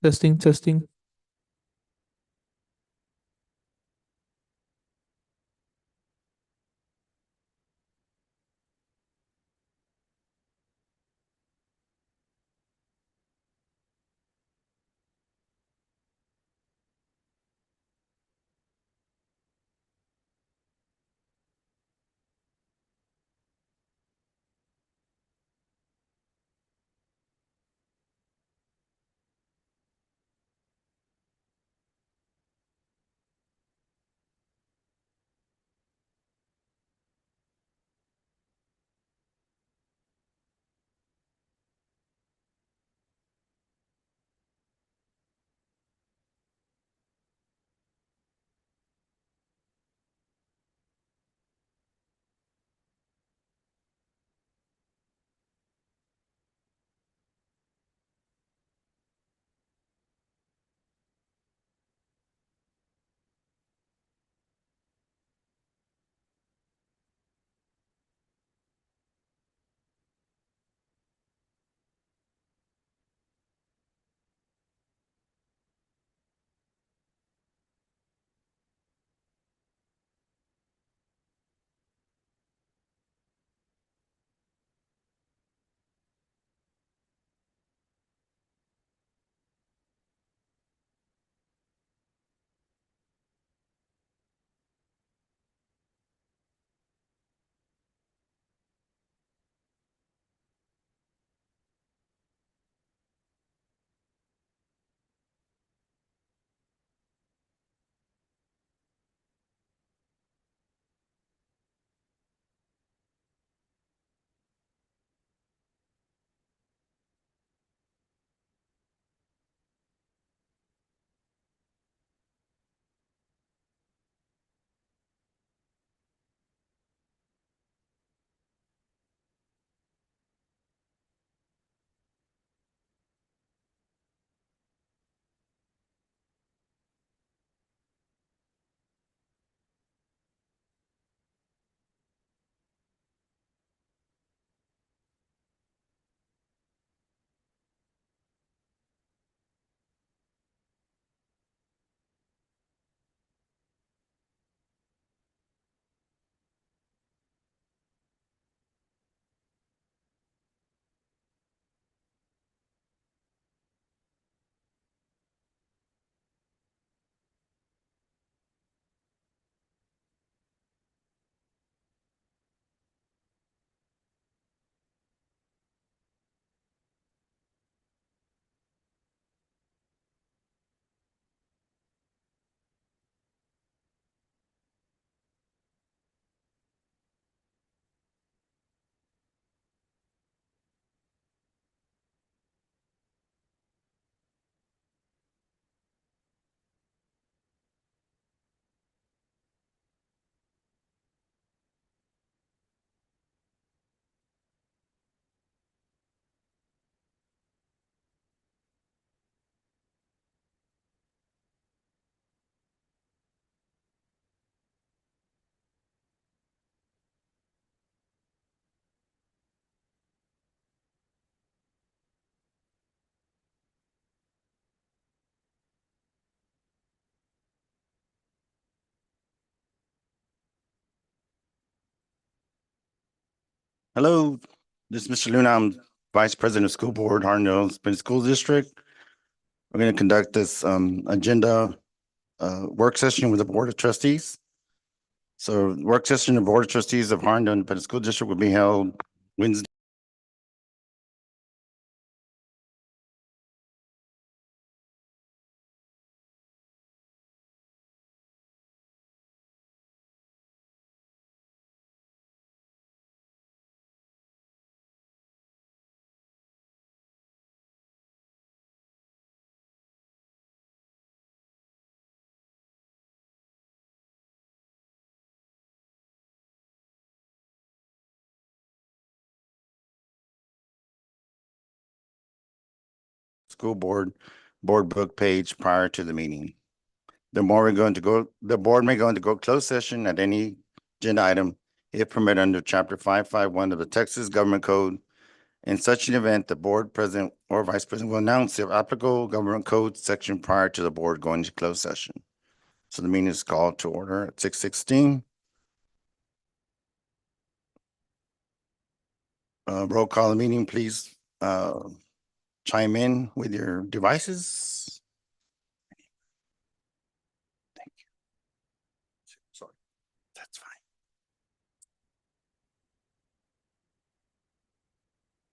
Testing, testing. Hello, this is Mr. Luna. I'm Vice President of School Board, Harndale Independent School District. We're going to conduct this agenda work session with the Board of Trustees. So work session of Board of Trustees of Harndale Independent School District will be held Wednesday. School Board book page prior to the meeting. The board may go into closed session at any agenda item if permitted under Chapter 551 of the Texas Government Code In such an event, the board president or vice president will announce the applicable government code section prior to the board going to closed session. So the meeting is called to order at 6:16. Roll call the meeting, please. Chime in with your devices. Thank you. Sorry, that's fine.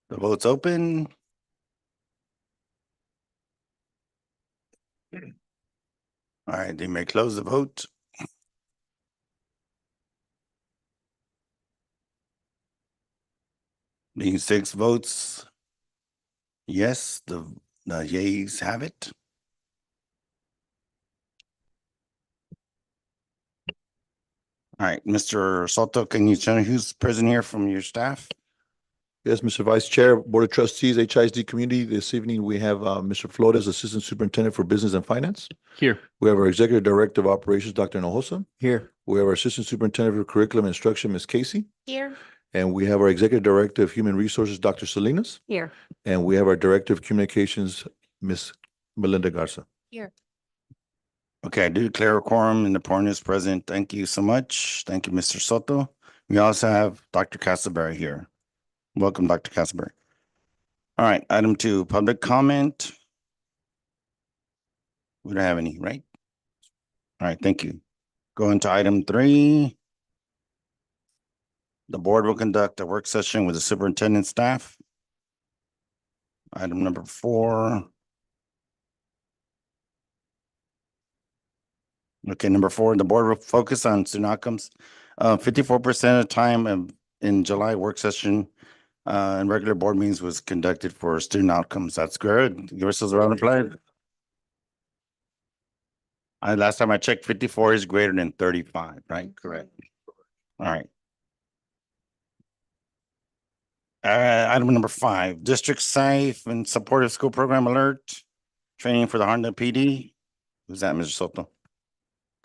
The vote's open. All right, they may close the vote. Being 6 votes. Yes, the yeas have it. All right, Mr. Soto, can you tell me who's present here from your staff? Yes, Mr. Vice Chair, Board of Trustees, HISD Community. This evening, we have Mr. Flores, Assistant Superintendent for Business and Finance. Here. We have our Executive Director of Operations, Dr. Hinojosa. Here. We have our Assistant Superintendent for Curriculum and Instruction, Ms. Casey. Here. And we have our Executive Director of Human Resources, Dr. Salinas. Here. And we have our Director of Communications, Ms. Melinda Garza. Here. Okay, I do declare a quorum and the quorum is present. Thank you so much. Thank you, Mr. Soto. We also have Dr. Castleberry here. Welcome, Dr. Castleberry. All right, item 2, public comment. We don't have any, right? All right, thank you. Going to item 3. The board will conduct a work session with the superintendent staff. Item number 4. Okay, number 4, the board will focus on student outcomes. 54% of the time in July work session and regular board meetings was conducted for student outcomes. That's good. Give ourselves a round of applause. Last time I checked, 54 is greater than 35, right? Correct. All right. Item number 5, district safe and supportive school program alert, training for the Harndale PD. Who's that, Mr. Soto?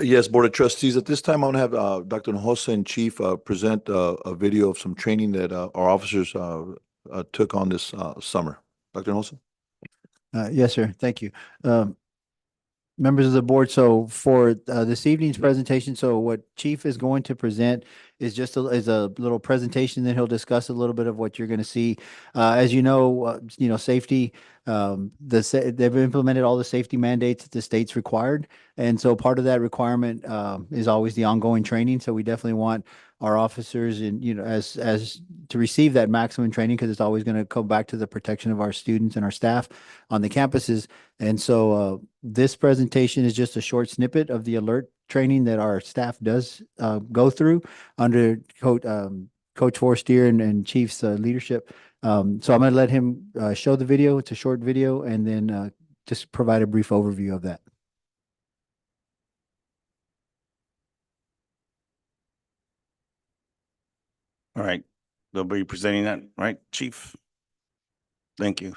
Yes, Board of Trustees. At this time, I want to have Dr. Hinojosa and Chief present a video of some training that our officers took on this summer. Dr. Hinojosa? Yes, sir. Thank you. Members of the board, so for this evening's presentation, so what Chief is going to present is just a little presentation that he'll discuss a little bit of what you're going to see. As you know, safety, they've implemented all the safety mandates that the state's required. And so part of that requirement is always the ongoing training. So we definitely want our officers and, as to receive that maximum training, because it's always going to come back to the protection of our students and our staff on the campuses. And so this presentation is just a short snippet of the alert training that our staff does go through under Coach Forstier and Chief's leadership. So I'm going to let him show the video. It's a short video, and then just provide a brief overview of that. All right, they'll be presenting that, right, Chief? Thank you.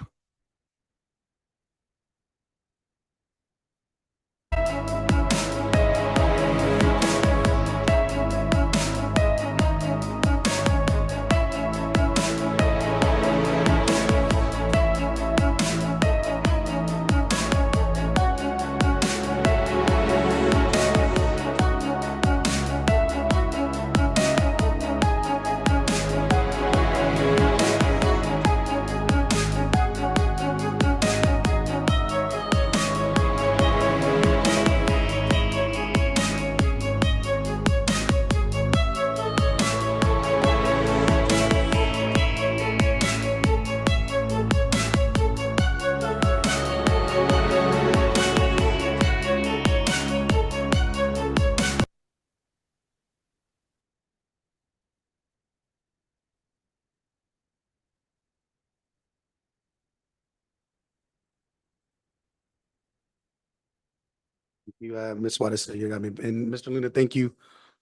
You, Ms. Juarez, you got me. And Mr. Luna, thank you.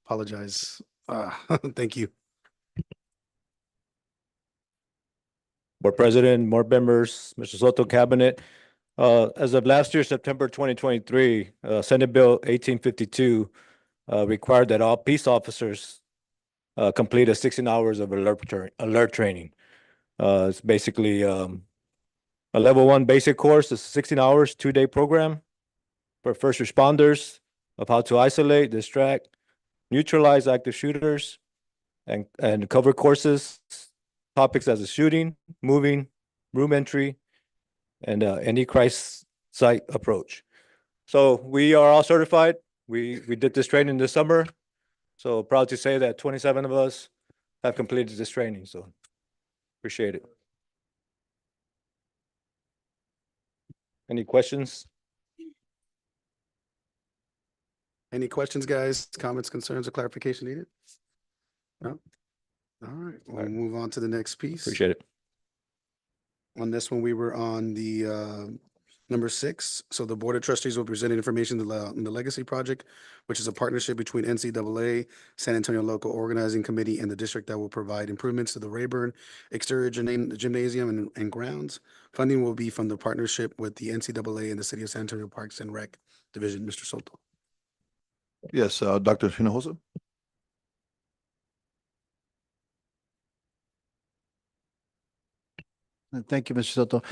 Apologize. Thank you. Board President, board members, Mr. Soto Cabinet. As of last year, September 2023, Senate Bill 1852 required that all peace officers complete 16 hours of alert training. It's basically a level 1 basic course. It's 16 hours, 2-day program for first responders of how to isolate, distract, neutralize active shooters, and cover courses, topics as a shooting, moving, room entry, and any crisis site approach. So we are all certified. We did this training this summer. So proud to say that 27 of us have completed this training. So appreciate it. Any questions? Any questions, guys? Comments, concerns, or clarification needed? No? All right, we'll right. move on to the next piece. Appreciate it. On this one, we were on the number 6. So the Board of Trustees will present information on the Legacy Project, which is a partnership between NCAA, San Antonio Local Organizing Committee, and the district that will provide improvements to the Rayburn exterior gymnasium and grounds. Funding will be from the partnership with the NCAA and the City of San Antonio Parks and Rec Division. Mr. Soto. Yes, Dr. Hinojosa? Thank you, Mr. Soto.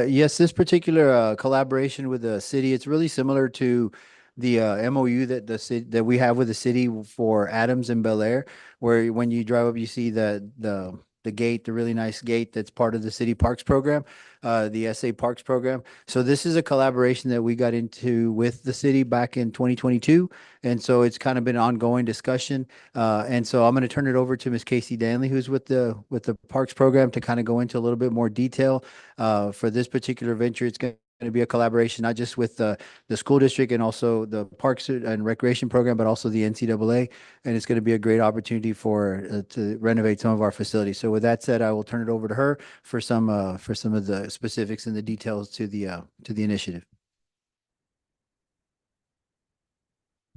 Yes, this particular collaboration with the city, it's really similar to the MOU that that we have with the city for Adams and Bel Air, where when you drive up, you see the gate, the really nice gate that's part of the city parks program, the SA Parks program. So this is a collaboration that we got into with the city back in 2022. And so it's kind of been an ongoing discussion. And so I'm going to turn it over to Ms. Casey Danley, who's with the parks program, to kind of go into a little bit more detail. For this particular venture, it's going to be a collaboration, not just with the school district and also the Parks and Recreation program, but also the NCAA. And it's going to be a great opportunity for to renovate some of our facilities. So with that said, I will turn it over to her for some of the specifics and the details to the initiative.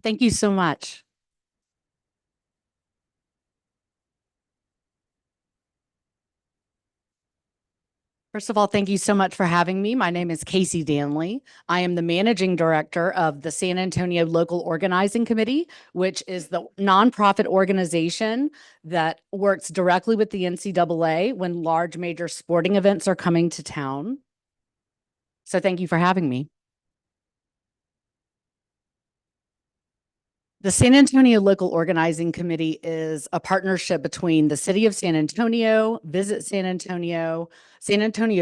Thank you so much. First of all, thank you so much for having me. My name is Casey Danley. I am the managing director of the San Antonio Local Organizing Committee, which is the nonprofit organization that works directly with the NCAA when large major sporting events are coming to town. So thank you for having me. The San Antonio Local Organizing Committee is a partnership between the City of San Antonio, Visit San Antonio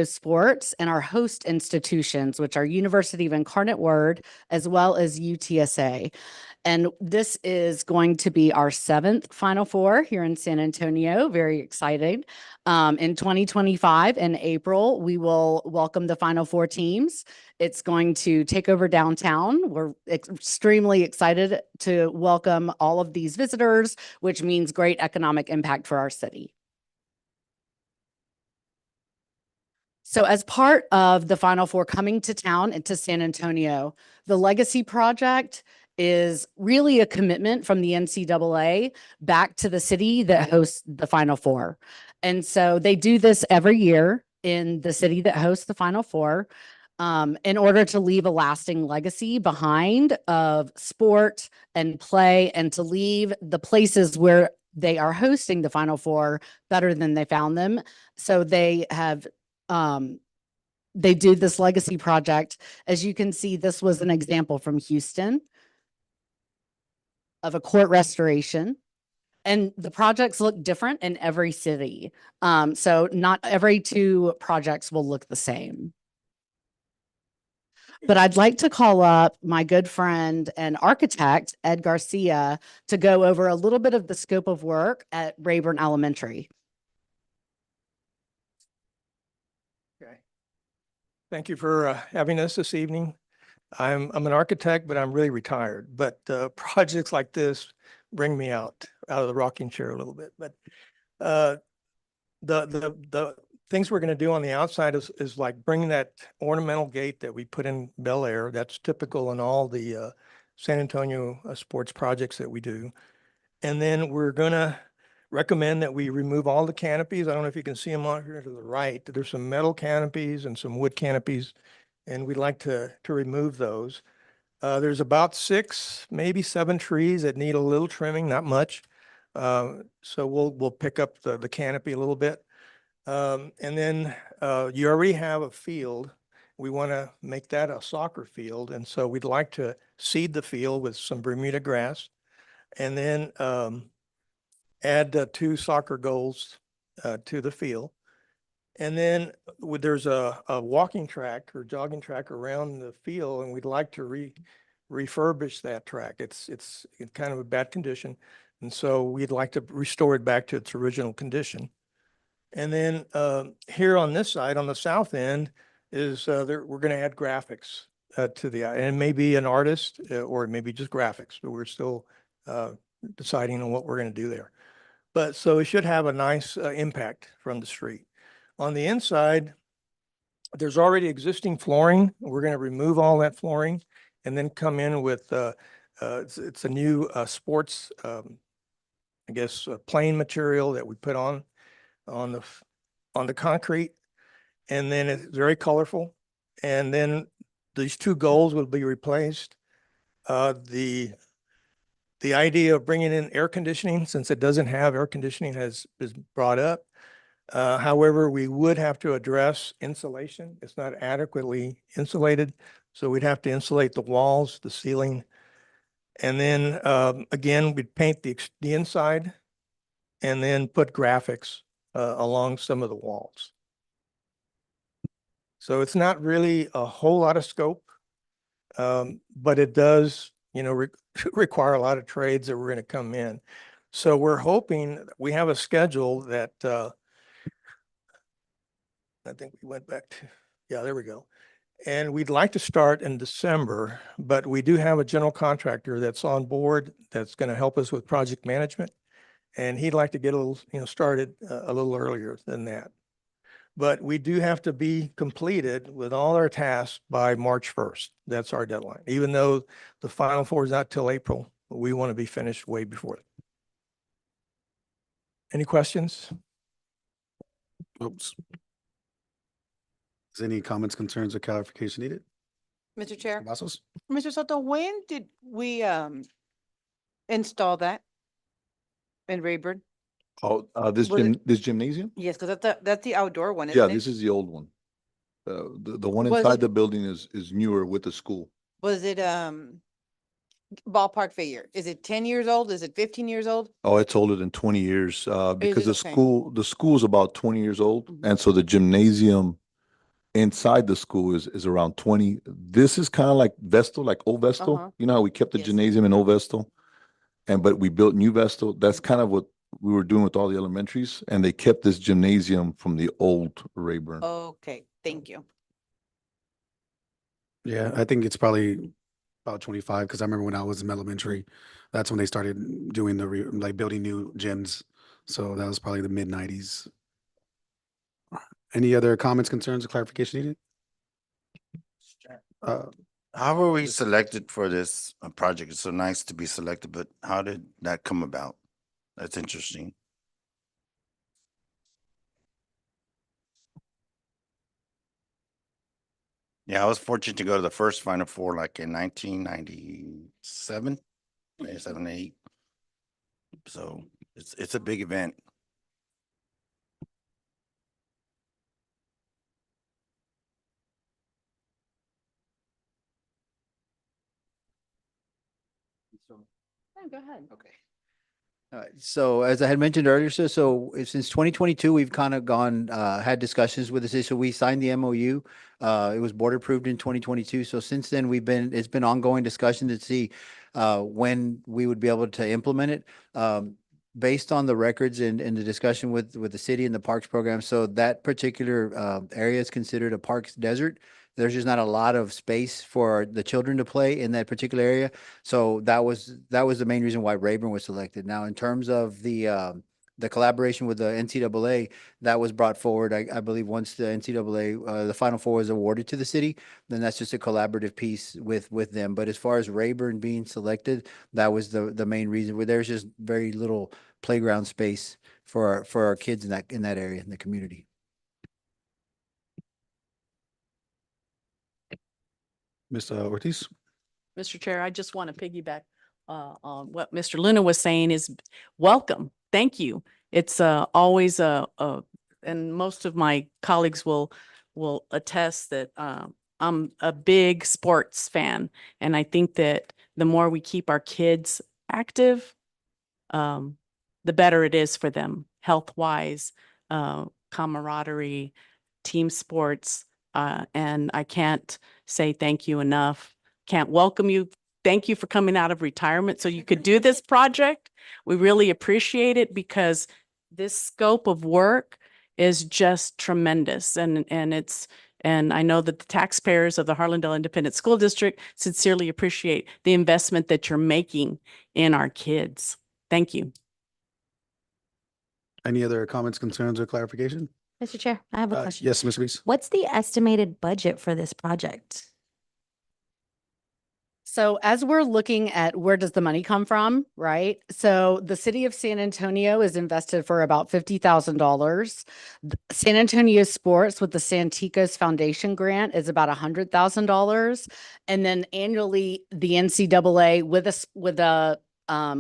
Sports, and our host institutions, which are University of Incarnate Word, as well as UTSA. And this is going to be our 7th Final Four here in San Antonio. Very excited. In 2025, in April, we will welcome the Final Four teams. It's going to take over downtown. We're extremely excited to welcome all of these visitors, which means great economic impact for our city. So as part of the Final Four coming to town and to San Antonio, the Legacy Project is really a commitment from the NCAA back to the city that hosts the Final Four. And so they do this every year in the city that hosts the Final Four in order to leave a lasting legacy behind of sport and play, and to leave the places where they are hosting the Final Four better than they found them. So they have they do this Legacy Project. As you can see, this was an example from Houston of a court restoration. And the projects look different in every city. So not every 2 projects will look the same. But I'd like to call up my good friend and architect, Ed Garcia, to go over a little bit of the scope of work at Rayburn Elementary. Okay. Thank you for having us this evening. I'm an architect, but I'm really retired. But projects like this bring me out of the rocking chair a little bit. But the things we're going to do on the outside is like bringing that ornamental gate that we put in Bel Air. That's typical in all the San Antonio sports projects that we do. And then we're going to recommend that we remove all the canopies. I don't know if you can see them on here to the right. There's some metal canopies and some wood canopies, and we'd like to remove those. There's about 6, maybe 7 trees that need a little trimming, not much. So we'll pick up the canopy a little bit. And then you already have a field. We want to make that a soccer field. And so we'd like to seed the field with some Bermuda grass and then add 2 soccer goals to the field. And then there's a walking track or jogging track around the field, and we'd like to refurbish that track. It's in kind of a bad condition. And so we'd like to restore it back to its original condition. And then here on this side, on the south end, is we're going to add graphics to and it may be an artist or it may be just graphics, but we're still deciding on what we're going to do there. But so it should have a nice impact from the street. On the inside, there's already existing flooring. We're going to remove all that flooring and then come in with it's a new sports, I guess, plain material that we put on the concrete, and then it's very colorful. And then these 2 goals will be replaced. The idea of bringing in air conditioning, since it doesn't have air conditioning, is brought up. However, we would have to address insulation. It's not adequately insulated, so we'd have to insulate the walls, the ceiling. And then again, we'd paint the inside and then put graphics along some of the walls. So it's not really a whole lot of scope, but it does, require a lot of trades that we're going to come in. So we're hoping we have a schedule that I think we went back to, yeah, there we go. And we'd like to start in December, but we do have a general contractor that's on board that's going to help us with project management. And he'd like to get a little, started a little earlier than that. But we do have to be completed with all our tasks by March 1st. That's our deadline. Even though the Final Four is not till April, we want to be finished way before that. Any questions? Oops. Is any comments, concerns, or clarification needed? Mr. Chair, Cavazos? Mr. Soto, when did we install that in Rayburn? Oh, Was it- this gymnasium? Yes, because that's the outdoor one, Yeah, isn't this it? is the old one. The one Was inside it- the building is newer with the school. Was it ballpark figure? Is it 10 years old? Is it 15 years old? Oh, it's older than 20 years, because it? Okay. the school's about 20 years old. Mhm. And so the gymnasium inside the school is around 20. This is kind of like Vestal, like old Vestal. Uh-huh. You know how we kept the Yes. gymnasium in old Vestal? But we built new Vestal. That's kind of what we were doing with all the elementaries, and they kept this gymnasium from the old Rayburn. Okay, thank you. Yeah, I think it's probably about 25, because I remember when I was in elementary, that's when they started doing like building new gyms. So that was probably the mid-90s. Any other comments, concerns, or clarification needed? How were we selected for this project? It's so nice to be selected, but how did that come about? That's interesting. Yeah, I was fortunate to go to the first Final Four like in 1997, 97, 8. So it's a big event. Go ahead. Okay. All right. So as I had mentioned earlier, so since 2022, we've kind of had discussions with the city. So we signed the MOU. It was board approved in 2022. So since then, it's been ongoing discussion to see when we would be able to implement it. Based on the records and the discussion with the city and the parks program. So that particular area is considered a parks desert. There's just not a lot of space for the children to play in that particular area. So that was the main reason why Rayburn was selected. Now, in terms of the collaboration with the NCAA, that was brought forward. I believe once the NCAA, the Final Four was awarded to the city, then that's just a collaborative piece with them. But as far as Rayburn being selected, that was the main reason, where there's just very little playground space for our kids in that area, in the community. Mr. Ortiz? Mr. Chair, I just want to piggyback on what Mr. Luna was saying is welcome. Thank you. It's always a and most of my colleagues will attest that I'm a big sports fan. And I think that the more we keep our kids active, the better it is for them health-wise, camaraderie, team sports. And I can't say thank you enough. Can't welcome you. Thank you for coming out of retirement so you could do this project. We really appreciate it because this scope of work is just tremendous. And I know that the taxpayers of the Harlandale Independent School District sincerely appreciate the investment that you're making in our kids. Thank you. Any other comments, concerns, or clarification? Mr. Chair, I have a question. Yes, Ms. Reese. What's the estimated budget for this project? So as we're looking at where does the money come from, right? So the city of San Antonio is invested for about $50,000. San Antonio Sports with the Santikos Foundation grant is about $100,000. And then annually, the NCAA with a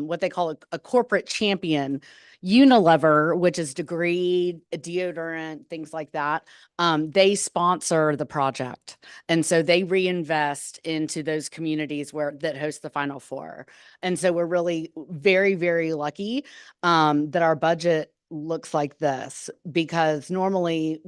what they call a corporate champion, Unilever, which is degree, deodorant, things like that. They sponsor the project. And so they reinvest into those communities that host the Final Four. And so we're really very, very lucky that our budget looks like this, because normally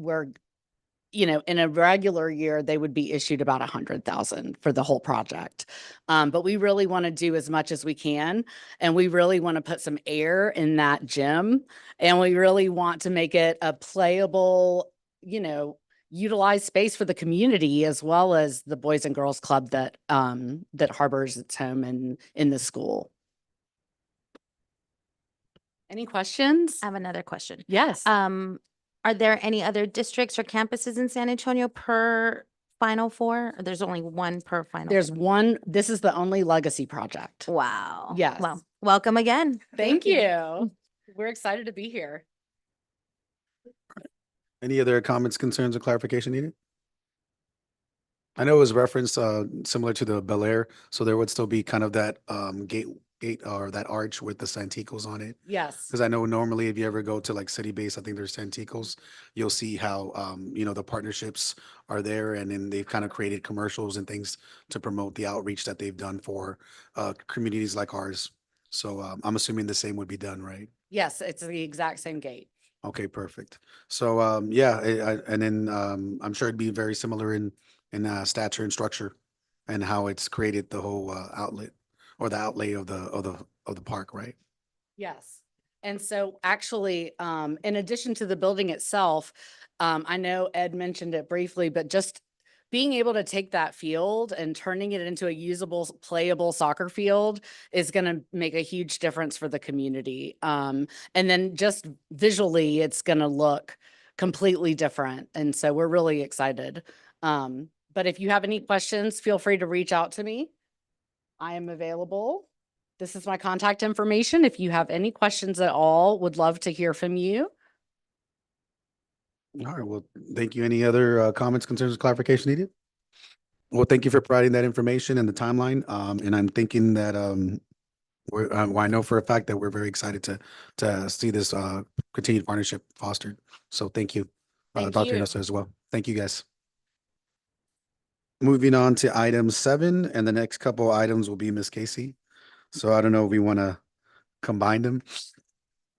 in a regular year, they would be issued about 100,000 for the whole project. But we really want to do as much as we can. And we really want to put some air in that gym. And we really want to make it a playable, utilized space for the community, as well as the Boys and Girls Club that harbors its home in the school. Any questions? I have another question. Yes. Are there any other districts or campuses in San Antonio per Final Four? Or there's only one per Final? There's one. This is the only legacy project. Wow. Yes. Well, welcome again. Thank you. We're excited to be here. Any other comments, concerns, or clarification needed? I know it was referenced similar to the Bel Air, so there would still be kind of that gate or that arch with the Santikos on it. Yes. Because I know normally if you ever go to like city base, I think there's Santikos, you'll see how the partnerships are there, and then they've kind of created commercials and things to promote the outreach that they've done for communities like ours. So I'm assuming the same would be done, right? Yes, it's the exact same gate. Okay, perfect. So yeah, and then I'm sure it'd be very similar in stature and structure and how it's created the whole outlet or the outlay of the park, right? Yes. And so actually, in addition to the building itself, I know Ed mentioned it briefly, but just being able to take that field and turning it into a usable, playable soccer field is going to make a huge difference for the community. And then just visually, it's going to look completely different. And so we're really excited. But if you have any questions, feel free to reach out to me. I am available. This is my contact information. If you have any questions at all, would love to hear from you. All right, well, thank you. Any other comments, concerns, or clarification needed? Well, thank you for providing that information and the timeline. And I'm thinking that I know for a fact that we're very excited to see this continued partnership fostered. So thank you, Thank Dr. you. Inosa as well. Thank you, guys. Moving on to item 7, and the next couple items will be Ms. Casey. So I don't know if we want to combine them.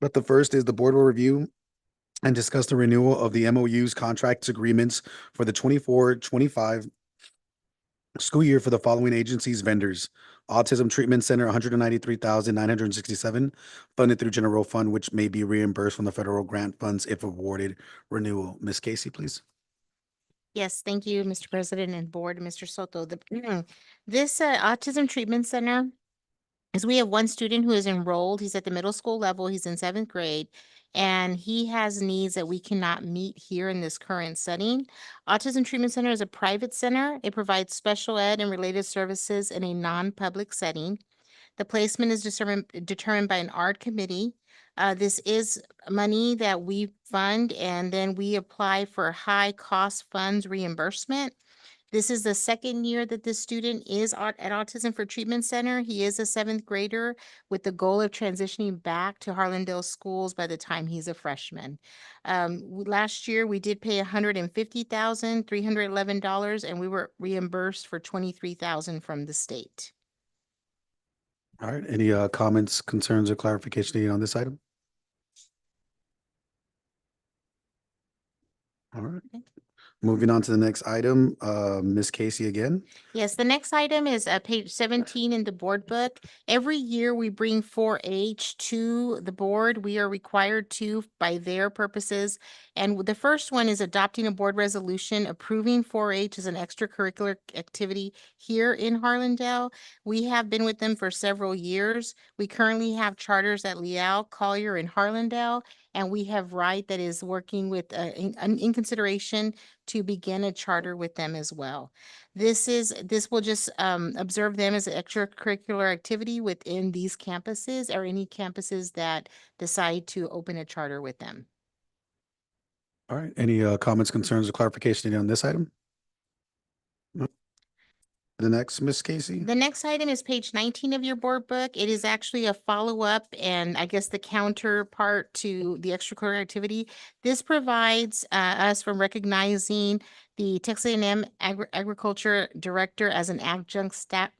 But the first is the board will review and discuss the renewal of the MOUs contracts agreements for the 24-25 school year for the following agencies vendors. Autism Treatment Center, $193,967, funded through general fund, which may be reimbursed from the federal grant funds if awarded renewal. Ms. Casey, please. Yes, thank you, Mr. President and Board, Mr. Soto. This Autism Treatment Center is we have one student who is enrolled. He's at the middle school level. He's in 7th grade, and he has needs that we cannot meet here in this current setting. Autism Treatment Center is a private center. It provides special ed and related services in a non-public setting. The placement is determined by an art committee. This is money that we fund, and then we apply for high cost funds reimbursement. This is the second year that this student is at Autism for Treatment Center. He is a seventh grader with the goal of transitioning back to Harlandale schools by the time he's a freshman. Last year, we did pay $150,311, and we were reimbursed for $23,000 from the state. All right, any comments, concerns, or clarification needed on this item? All right. Moving on to the next item, Ms. Casey again. Yes, the next item is page 17 in the board book. Every year we bring 4-H to the board. We are required to by their purposes. And the first one is adopting a board resolution approving 4-H as an extracurricular activity here in Harlandale. We have been with them for several years. We currently have charters at Leal, Collier, and Harlandale. And we have Wright that is working with, in consideration to begin a charter with them as well. This will just observe them as an extracurricular activity within these campuses or any campuses that decide to open a charter with them. All right, any comments, concerns, or clarification needed on this item? No. The next, Ms. Casey? The next item is page 19 of your board book. It is actually a follow-up and I guess the counterpart to the extracurricular activity. This provides us from recognizing the Texas A&M Agriculture Director as an adjunct staff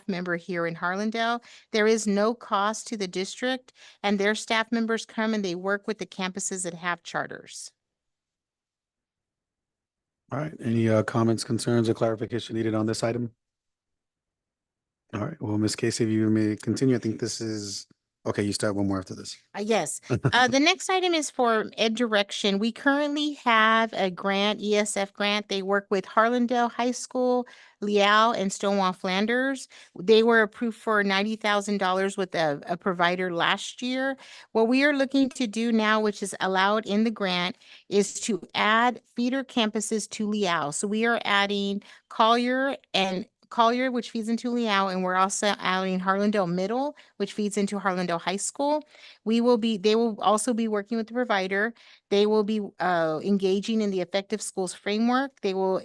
member here in Harlandale. There is no cost to the district, and their staff members come and they work with the campuses that have charters. All right, any comments, concerns, or clarification needed on this item? All right, well, Ms. Casey, if you may continue, I think this is, okay, you still have one more after this. Yes. The next item is for Ed Direction. We currently have a grant, ESF grant. They work with Harlandale High School, Leal, and Stonewall Flanders. They were approved for $90,000 with a provider last year. What we are looking to do now, which is allowed in the grant, is to add feeder campuses to Leal. So we are adding Collier, which feeds into Leal, and we're also adding Harlandale Middle, which feeds into Harlandale High School. They will also be working with the provider. They will be engaging in the Effective Schools framework. They will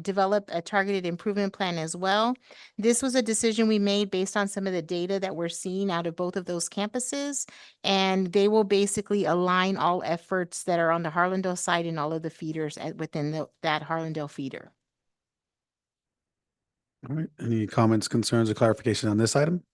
develop a targeted improvement plan as well. This was a decision we made based on some of the data that we're seeing out of both of those campuses, and they will basically align all efforts that are on the Harlandale side and all of the feeders within that Harlandale feeder. All right, any comments, concerns, or clarification on this item?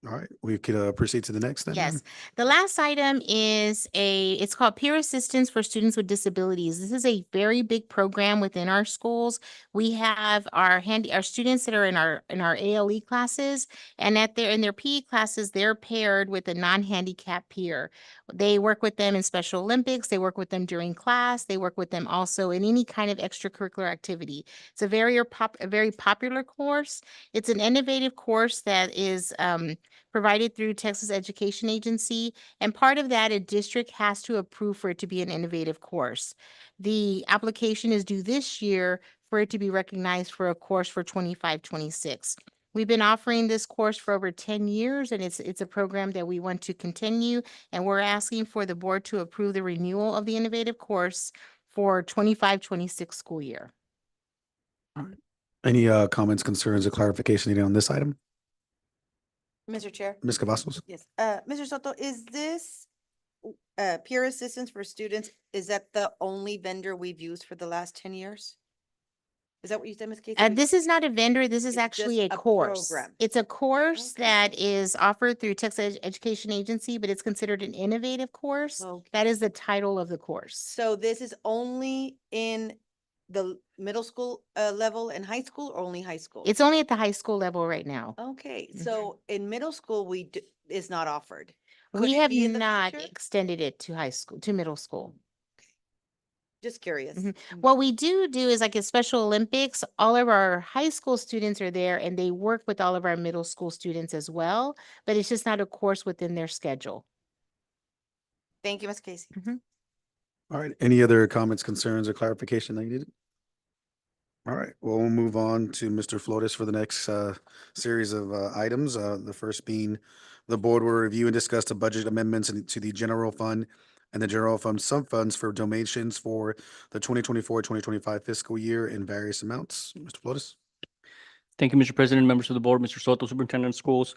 All right, we could proceed to the next then. Yes, the last item is it's called Peer Assistance for Students with Disabilities. This is a very big program within our schools. We have our students that are in our ALE classes, and in their PE classes, they're paired with a non-handicapped peer. They work with them in Special Olympics. They work with them during class. They work with them also in any kind of extracurricular activity. It's a very popular course. It's an innovative course that is provided through Texas Education Agency. And part of that, a district has to approve for it to be an innovative course. The application is due this year for it to be recognized for a course for 25-26. We've been offering this course for over 10 years, and it's a program that we want to continue. And we're asking for the board to approve the renewal of the innovative course for 25-26 school year. All right. Any comments, concerns, or clarification needed on this item? Mr. Chair? Ms. Cavazos? Yes. Mr. Soto, is this peer assistance for students, is that the only vendor we've used for the last 10 years? Is that what you said, Ms. Casey? This is not a vendor. This is It's actually just a a course. program. It's a course Okay. that is offered through Texas Education Agency, but it's considered an innovative course. Okay. That is the title of the course. So this is only in the middle school level and high school, or only high school? It's only at the high school level right now. Okay, so in middle school, is not offered. Could We it have be in the not future? extended it to middle school. Just curious. Mhm. What we do is like at Special Olympics, all of our high school students are there and they work with all of our middle school students as well, but it's just not a course within their schedule. Thank you, Ms. Casey. All right, any other comments, concerns, or clarification that you needed? All right, well, we'll move on to Mr. Flores for the next series of items. The first being the board will review and discuss the budget amendments to the general fund and the general fund sub funds for donations for the 2024-2025 fiscal year in various amounts. Mr. Flores. Thank you, Mr. President, members of the board, Mr. Soto, Superintendent of Schools.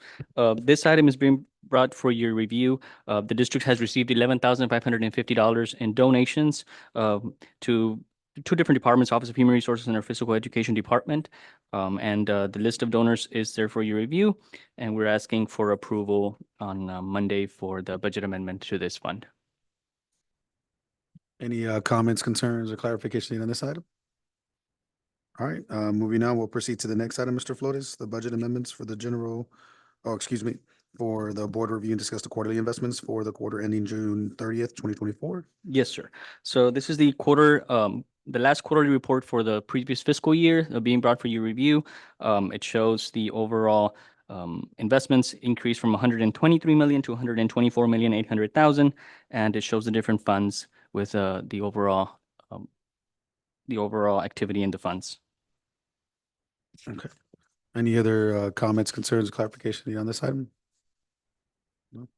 This item is being brought for your review. The district has received $11,550 in donations to two different departments, Office of Human Resources and our Physical Education Department. The list of donors is there for your review, and we're asking for approval on Monday for the budget amendment to this fund. Any comments, concerns, or clarification on this item? All right, moving on, we'll proceed to the next item, Mr. Flores, the budget amendments for the general, for the board review and discuss the quarterly investments for the quarter ending June 30th, 2024. Yes, sir. So this is the the last quarterly report for the previous fiscal year being brought for your review. It shows the overall investments increase from 123 million to 124,800,000, and it shows the different funds with the overall activity in the funds. Okay. Any other comments, concerns, clarification on this item? No.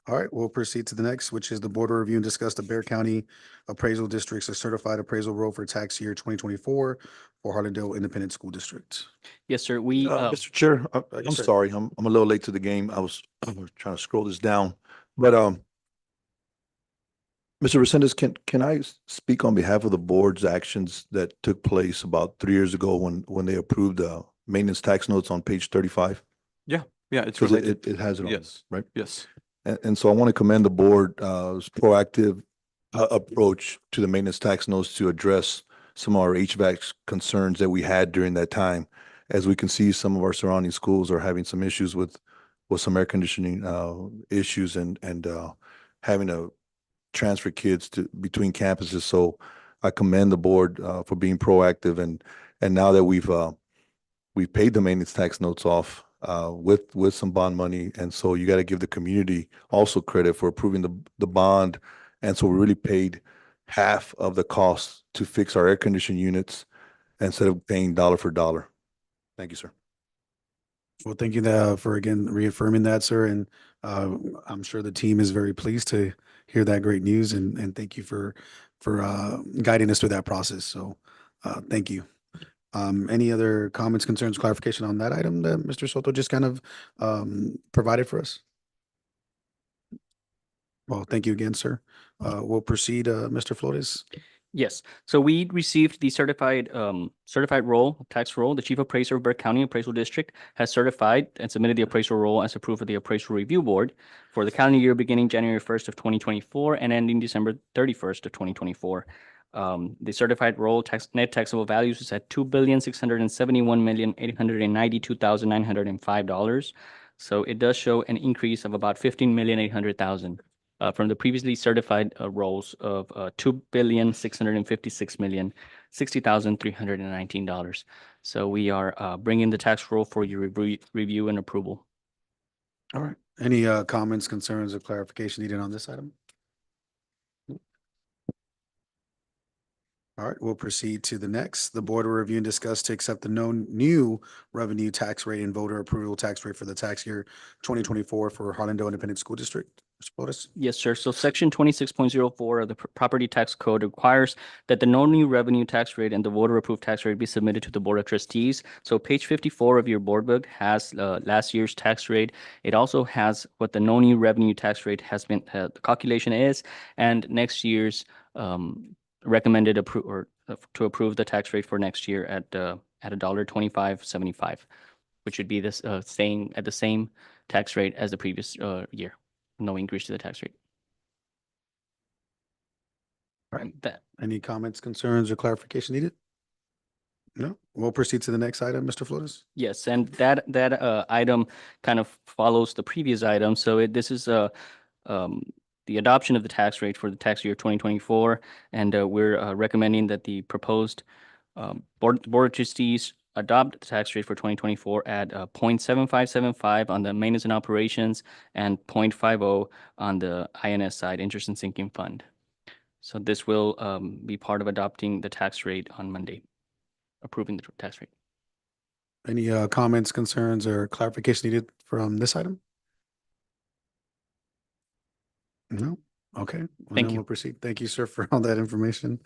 All right, we'll proceed to the next, which is the board review and discuss the Bear County Appraisal District's a certified appraisal roll for tax year 2024 for Harlandale Independent School District. Yes, sir. We Mr. Chair, I'm Yes, sir. sorry, I'm a little late to the game. I was trying to scroll this down, but Mr. Resendez, can I speak on behalf of the board's actions that took place about 3 years ago when they approved the maintenance tax notes on page 35? Yeah, it's Because related. it has it on, Yes. right? Yes. And so I want to commend the board's proactive approach to the maintenance tax notes to address some of our HVAC concerns that we had during that time. As we can see, some of our surrounding schools are having some issues with some air conditioning issues and having to transfer kids between campuses. So I commend the board for being proactive, and now that we've paid the maintenance tax notes off with some bond money, and so you got to give the community also credit for approving the bond, and so we really paid half of the cost to fix our air conditioning units instead of paying dollar for dollar. Thank you, sir. Well, thank you for again reaffirming that, sir. And I'm sure the team is very pleased to hear that great news, and thank you for guiding us through that process. So thank you. Any other comments, concerns, clarification on that item that Mr. Soto just kind of provided for us? Well, thank you again, sir. We'll proceed, Mr. Flores. Yes. So we received the certified roll, tax roll. The Chief Appraiser of Burke County Appraisal District has certified and submitted the appraisal roll as approved for the Appraisal Review Board for the calendar year beginning January 1st of 2024 and ending December 31st of 2024. The certified roll net taxable values is at $2,671,892,905. So it does show an increase of about $15,800,000. From the previously certified rolls of $2,656,060,319. So we are bringing the tax roll for your review and approval. All right. Any comments, concerns, or clarification needed on this item? All right, we'll proceed to the next. The board will review and discuss to accept the new revenue tax rate and voter approval tax rate for the tax year 2024 for Harlandale Independent School District. Mr. Flores? Yes, sir. So section 26.04 of the property tax code requires that the no new revenue tax rate and the voter approved tax rate be submitted to the Board of Trustees. So page 54 of your board book has last year's tax rate. It also has what the no new revenue tax rate has been, the calculation is, and next year's recommended to approve the tax rate for next year at $1.2575, which would be this staying at the same tax rate as the previous year. No increase to the tax rate. All right. Any comments, concerns, or clarification needed? No? We'll proceed to the next item, Mr. Flores. Yes, and that item kind of follows the previous item. So this is the adoption of the tax rate for the tax year 2024, and we're recommending that the proposed Board of Trustees adopt the tax rate for 2024 at 0.7575 on the maintenance and operations and 0.50 on the INS side, interest and sinking fund. So this will be part of adopting the tax rate on Monday, approving the tax rate. Any comments, concerns, or clarification needed from this item? No? Okay. Well, Thank then you. we'll proceed. Thank you, sir, for all that information.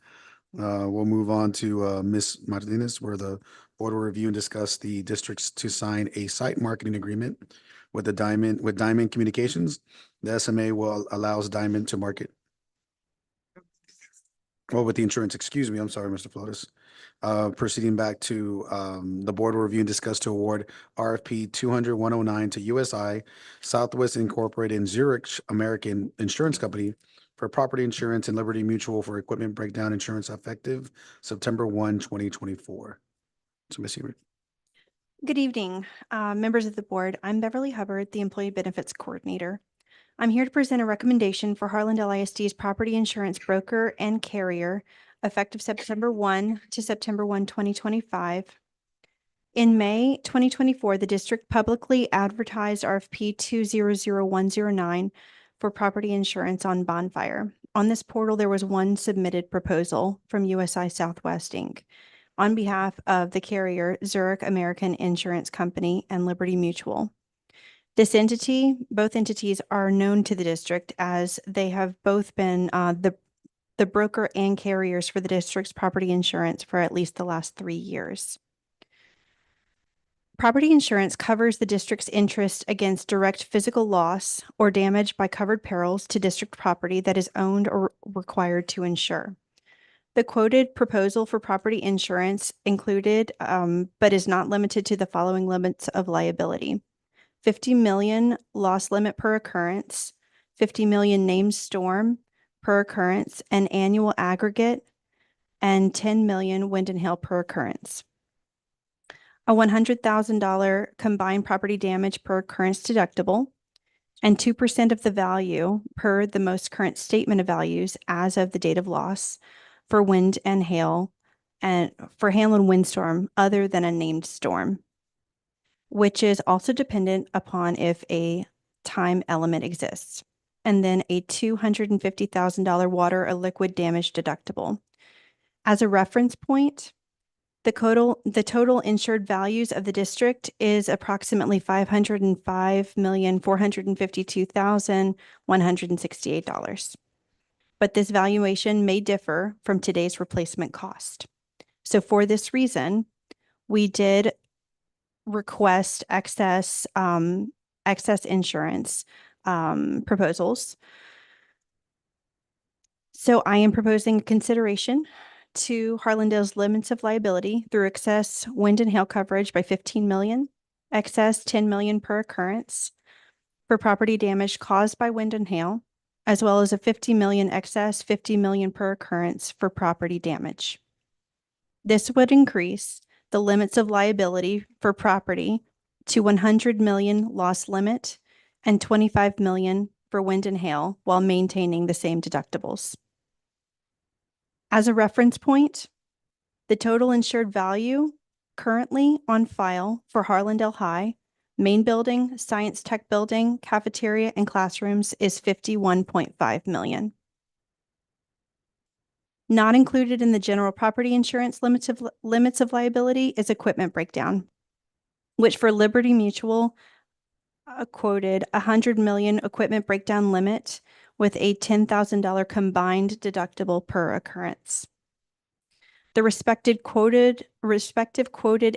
We'll move on to Ms. Martinez, where the board will review and discuss the districts to sign a site marketing agreement with Diamond Communications. The SMA will allows Diamond to market. Well, with the insurance, excuse me, I'm sorry, Mr. Flores. Proceeding back to the board will review and discuss to award RFP 200-109 to USI Southwest Incorporated and Zurich American Insurance Company for property insurance and Liberty Mutual for equipment breakdown insurance effective September 1, 2024. So Ms. Hebert. Good evening, members of the board. I'm Beverly Hubbard, the Employee Benefits Coordinator. I'm here to present a recommendation for Harlandale ISD's property insurance broker and carrier effective September 1 to September 1, 2025. In May 2024, the district publicly advertised RFP 200109 for property insurance on Bonfire. On this portal, there was one submitted proposal from USI Southwest Inc. on behalf of the carrier Zurich American Insurance Company and Liberty Mutual. Both entities are known to the district as they have both been the broker and carriers for the district's property insurance for at least the last 3 years. Property insurance covers the district's interest against direct physical loss or damage by covered perils to district property that is owned or required to insure. The quoted proposal for property insurance included, but is not limited to the following limits of liability: 50 million loss limit per occurrence, 50 million named storm per occurrence, and annual aggregate, and 10 million wind and hail per occurrence. A $100,000 combined property damage per occurrence deductible, and 2% of the value per the most current statement of values as of the date of loss for wind and hail, and for hail and windstorm other than a named storm, which is also dependent upon if a time element exists. And then a $250,000 water or liquid damage deductible. As a reference point, the total insured values of the district is approximately $505,452,168. But this valuation may differ from today's replacement cost. So for this reason, we did request excess insurance proposals. So I am proposing consideration to Harlandale's limits of liability through excess wind and hail coverage by 15 million, excess 10 million per occurrence for property damage caused by wind and hail, as well as a 50 million excess 50 million per occurrence for property damage. This would increase the limits of liability for property to 100 million loss limit and 25 million for wind and hail while maintaining the same deductibles. As a reference point, the total insured value currently on file for Harlandale High, main building, science tech building, cafeteria, and classrooms is 51.5 million. Not included in the general property insurance limits of liability is equipment breakdown, which for Liberty Mutual quoted 100 million equipment breakdown limit with a $10,000 combined deductible per occurrence. The respective quoted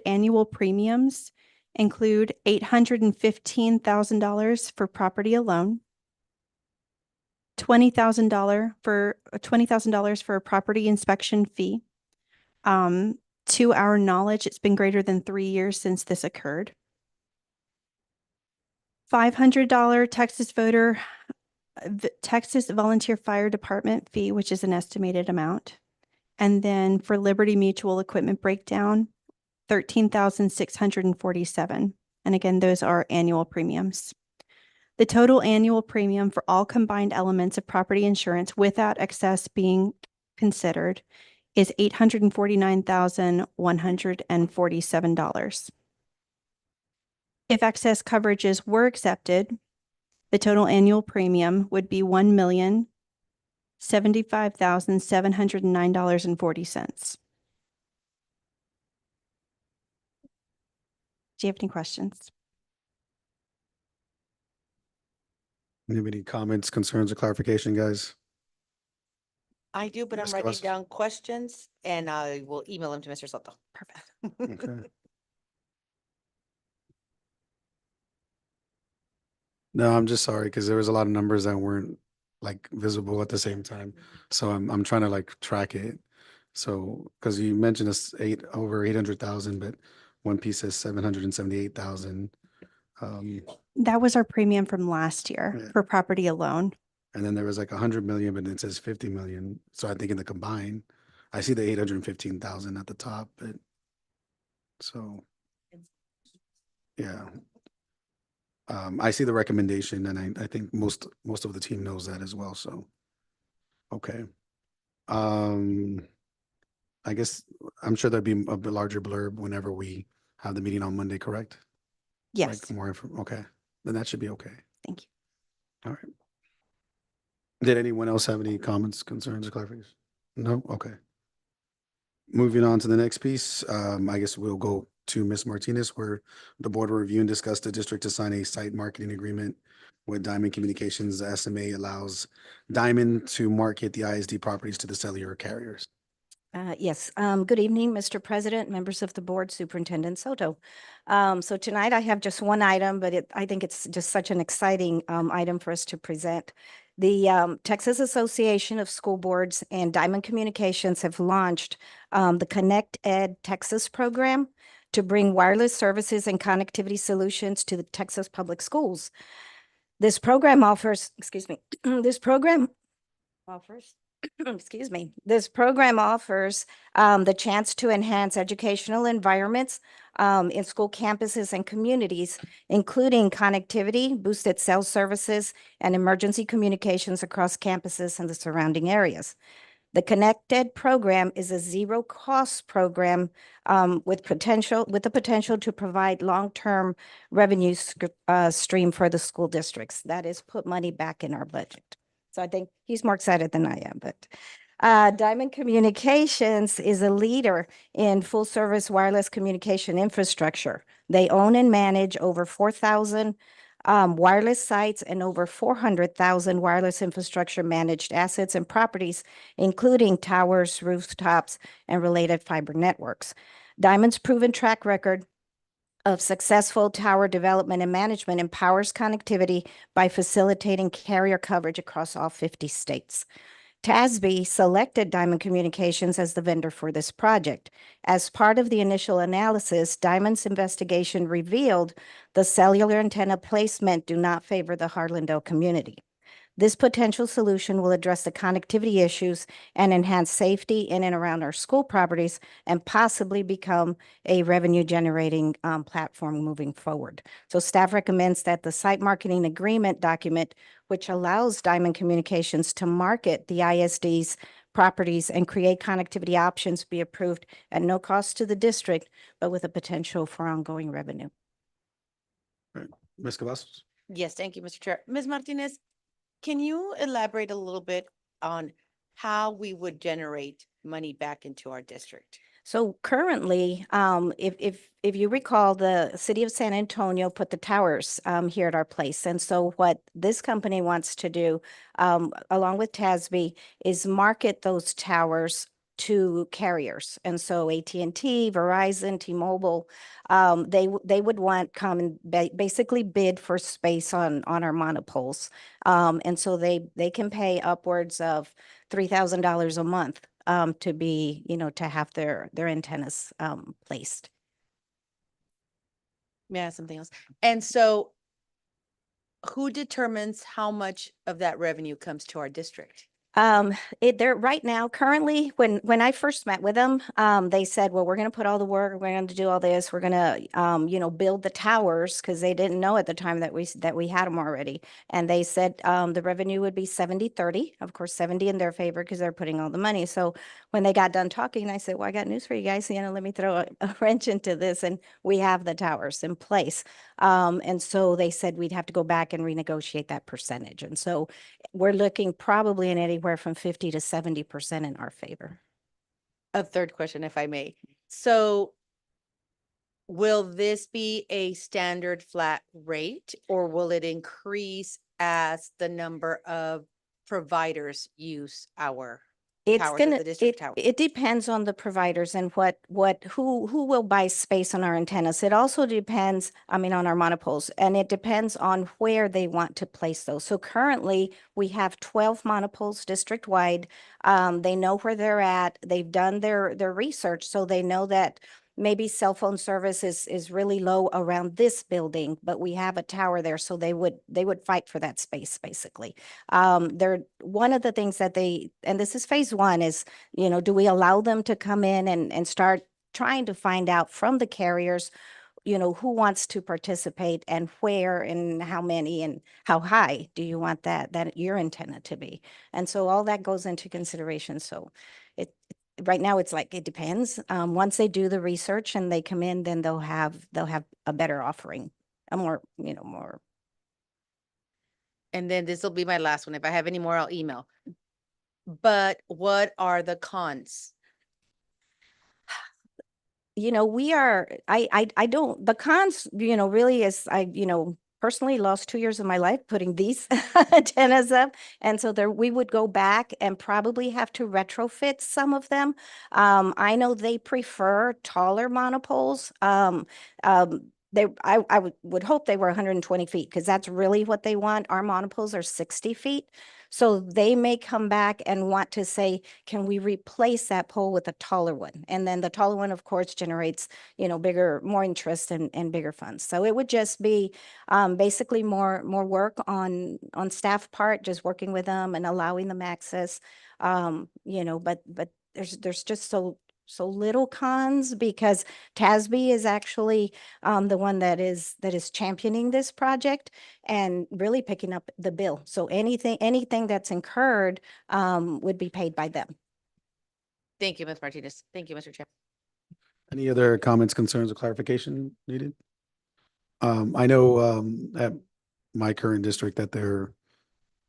annual premiums include $815,000 for property alone, $20,000 for a property inspection fee. To our knowledge, it's been greater than 3 years since this occurred. $500 Texas Volunteer Fire Department fee, which is an estimated amount. And then for Liberty Mutual equipment breakdown, $13,647. And again, those are annual premiums. The total annual premium for all combined elements of property insurance without excess being considered is $849,147. If excess coverages were accepted, the total annual premium would be $1,075,709.40. Do you have any questions? Anybody comments, concerns, or clarification, guys? I do, but I'm Ms. writing Cavazos? down questions and I will email them to Mr. Soto. Perfect. Okay. No, I'm just sorry because there was a lot of numbers that weren't like visible at the same time. So I'm trying to like track it. So, because you mentioned it's over 800,000, but one piece says 778,000. That was our premium from last year Yeah. for property alone. And then there was like 100 million, but it says 50 million. So I think in the combined, I see the 815,000 at the top, but so yeah. I see the recommendation and I think most of the team knows that as well. So, okay. I guess I'm sure there'd be a bit larger blurb whenever we have the meeting on Monday, correct? Yes. Like more info, okay. Then that should be okay. Thank you. All right. Did anyone else have any comments, concerns, or clarifications? No? Okay. Moving on to the next piece, I guess we'll go to Ms. Martinez, where the board will review and discuss the district to sign a site marketing agreement with Diamond Communications. The SMA allows Diamond to market the ISD properties to the cellular carriers. Yes, good evening, Mr. President, members of the board, Superintendent Soto. So tonight I have just one item, but I think it's just such an exciting item for us to present. The Texas Association of School Boards and Diamond Communications have launched the Connect Ed Texas program to bring wireless services and connectivity solutions to the Texas public schools. This program offers, this program offers the chance to enhance educational environments in school campuses and communities, including connectivity, boosted cell services, and emergency communications across campuses and the surrounding areas. The Connected program is a zero-cost program with the potential to provide long-term revenue stream for the school districts. That is, put money back in our budget. So I think he's more excited than I am, but Diamond Communications is a leader in full-service wireless communication infrastructure. They own and manage over 4,000 wireless sites and over 400,000 wireless infrastructure managed assets and properties, including towers, rooftops, and related fiber networks. Diamond's proven track record of successful tower development and management empowers connectivity by facilitating carrier coverage across all 50 states. TASB selected Diamond Communications as the vendor for this project. As part of the initial analysis, Diamond's investigation revealed the cellular antenna placement do not favor the Harlandale community. This potential solution will address the connectivity issues and enhance safety in and around our school properties and possibly become a revenue-generating platform moving forward. So staff recommends that the site marketing agreement document, which allows Diamond Communications to market the ISD's properties and create connectivity options, be approved at no cost to the district, but with a potential for ongoing revenue. Right. Ms. Cavazos? Yes, thank you, Mr. Chair. Ms. Martinez, can you elaborate a little bit on how we would generate money back into our district? So currently, if you recall, the city of San Antonio put the towers here at our place. And so what this company wants to do, along with TASB, is market those towers to carriers. And so AT&T, Verizon, T-Mobile, they would want come and basically bid for space on our monopoles. And so they can pay upwards of $3,000 a month to be, to have their antennas placed. May I ask something else? And so who determines how much of that revenue comes to our district? They're right now, currently, when I first met with them, they said, well, we're going to put all the work, we're going to do all this, we're going to, build the towers, because they didn't know at the time that we had them already. And they said the revenue would be 70-30, of course, 70 in their favor because they're putting all the money. So when they got done talking, I said, well, I got news for you guys, let me throw a wrench into this, and we have the towers in place. And so they said we'd have to go back and renegotiate that percentage. And so we're looking probably in anywhere from 50 to 70% in our favor. A third question, if I may. So will this be a standard flat rate or will it increase as the number of providers use our It's towers at gonna, the district tower? it depends on the providers and who will buy space on our antennas. It also depends, I mean, on our monopoles, and it depends on where they want to place those. So currently, we have 12 monopoles district-wide. They know where they're at. They've done their research, so they know that maybe cell phone service is really low around this building, but we have a tower there, so they would fight for that space, basically. They're, one of the things that they, and this is phase one, is, you know, do we allow them to come in and start trying to find out from the carriers, you know, who wants to participate and where and how many and how high do you want that your antenna to be? And so all that goes into consideration. So right now it's like, it depends. Once they do the research and they come in, then they'll have a better offering, a more, you know, more. And then this will be my last one. If I have any more, I'll email. But what are the cons? You know, I don't, the cons, you know, really is, you know, personally lost 2 years of my life putting these antennas up. And so we would go back and probably have to retrofit some of them. I know they prefer taller monopoles. I would hope they were 120 feet, because that's really what they want. Our monopoles are 60 feet. So they may come back and want to say, can we replace that pole with a taller one? And then the taller one, of course, generates, you know, more interest and bigger funds. So it would just be basically more work on staff part, just working with them and allowing them access. You know, but there's just so little cons, because TASB is actually the one that is championing this project and really picking up the bill. So anything that's incurred would be paid by them. Thank you, Ms. Martinez. Thank you, Mr. Chair. Any other comments, concerns, or clarification needed? I know at my current district that they're